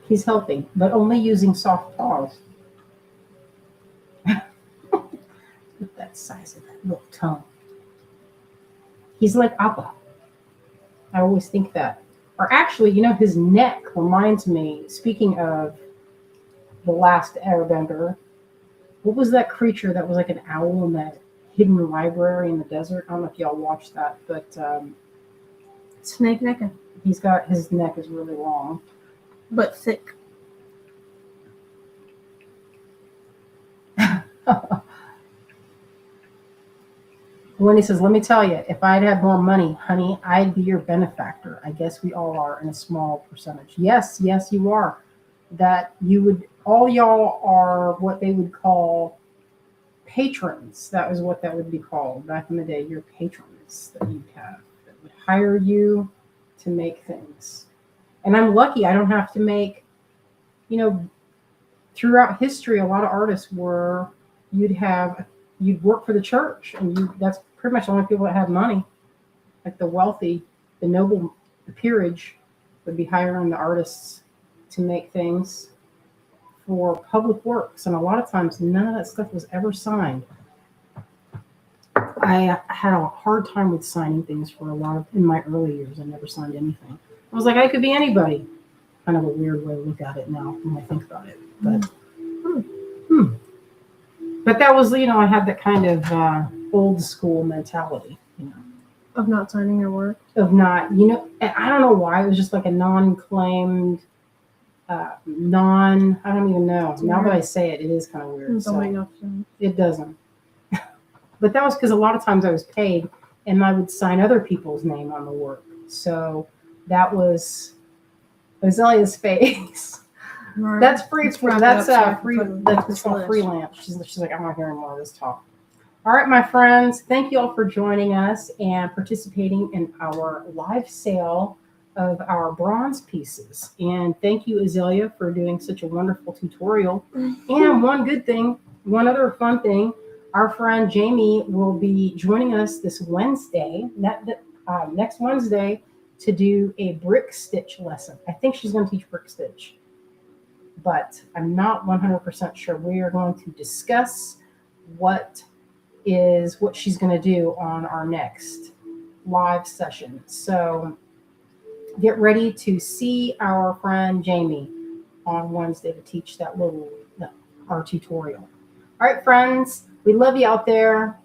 He's healthy, but only using soft paws. Look at that size of that little tongue. He's like Appa. I always think that. Or actually, his neck reminds me, speaking of The Last Airbender, what was that creature that was like an owl in that hidden library in the desert? I don't know if y'all watched that, but Snake neck, his neck is really long. but thick. Wendy says, let me tell you, if I'd had more money, honey, I'd be your benefactor. I guess we all are in a small percentage. Yes, you are. All y'all are what they would call patrons. That was what that would be called back in the day. Your patrons that you'd have that would hire you to make things. And I'm lucky I don't have to make, throughout history, a lot of artists you'd work for the church, and that's pretty much the only people that had money. Like the wealthy, the noble, the peerage would be hiring the artists to make things for public works. And a lot of times, none of that stuff was ever signed. I had a hard time with signing things in my early years. I never signed anything. I was like, I could be anybody. Kind of a weird way to look at it now when I think about it. But, But that was, I had that kind of old school mentality, Of not signing your work? Of not, and I don't know why. It was just like a non-claimed, I don't even know. It's now that I say it, it is kind of weird. It doesn't. But that was because a lot of times I was paid and I would sign other people's name on the work. So that was Azalea's face. Right. That's free. That's free. That's called freelance. She's like, I'm not hearing more of this talk. All right, my friends. Thank you all for joining us and participating in our live sale of our bronze pieces. And thank you, Azalea, for doing such a wonderful tutorial. And one other fun thing, our friend Jamie will be joining us this Wednesday, next Wednesday, to do a brick stitch lesson. I think she's going to teach brick stitch, but I'm not 100% sure. We are going to discuss what she's going to do on our next live session. So get ready to see our friend Jamie on Wednesday to teach our tutorial. All right, friends, we love you out there.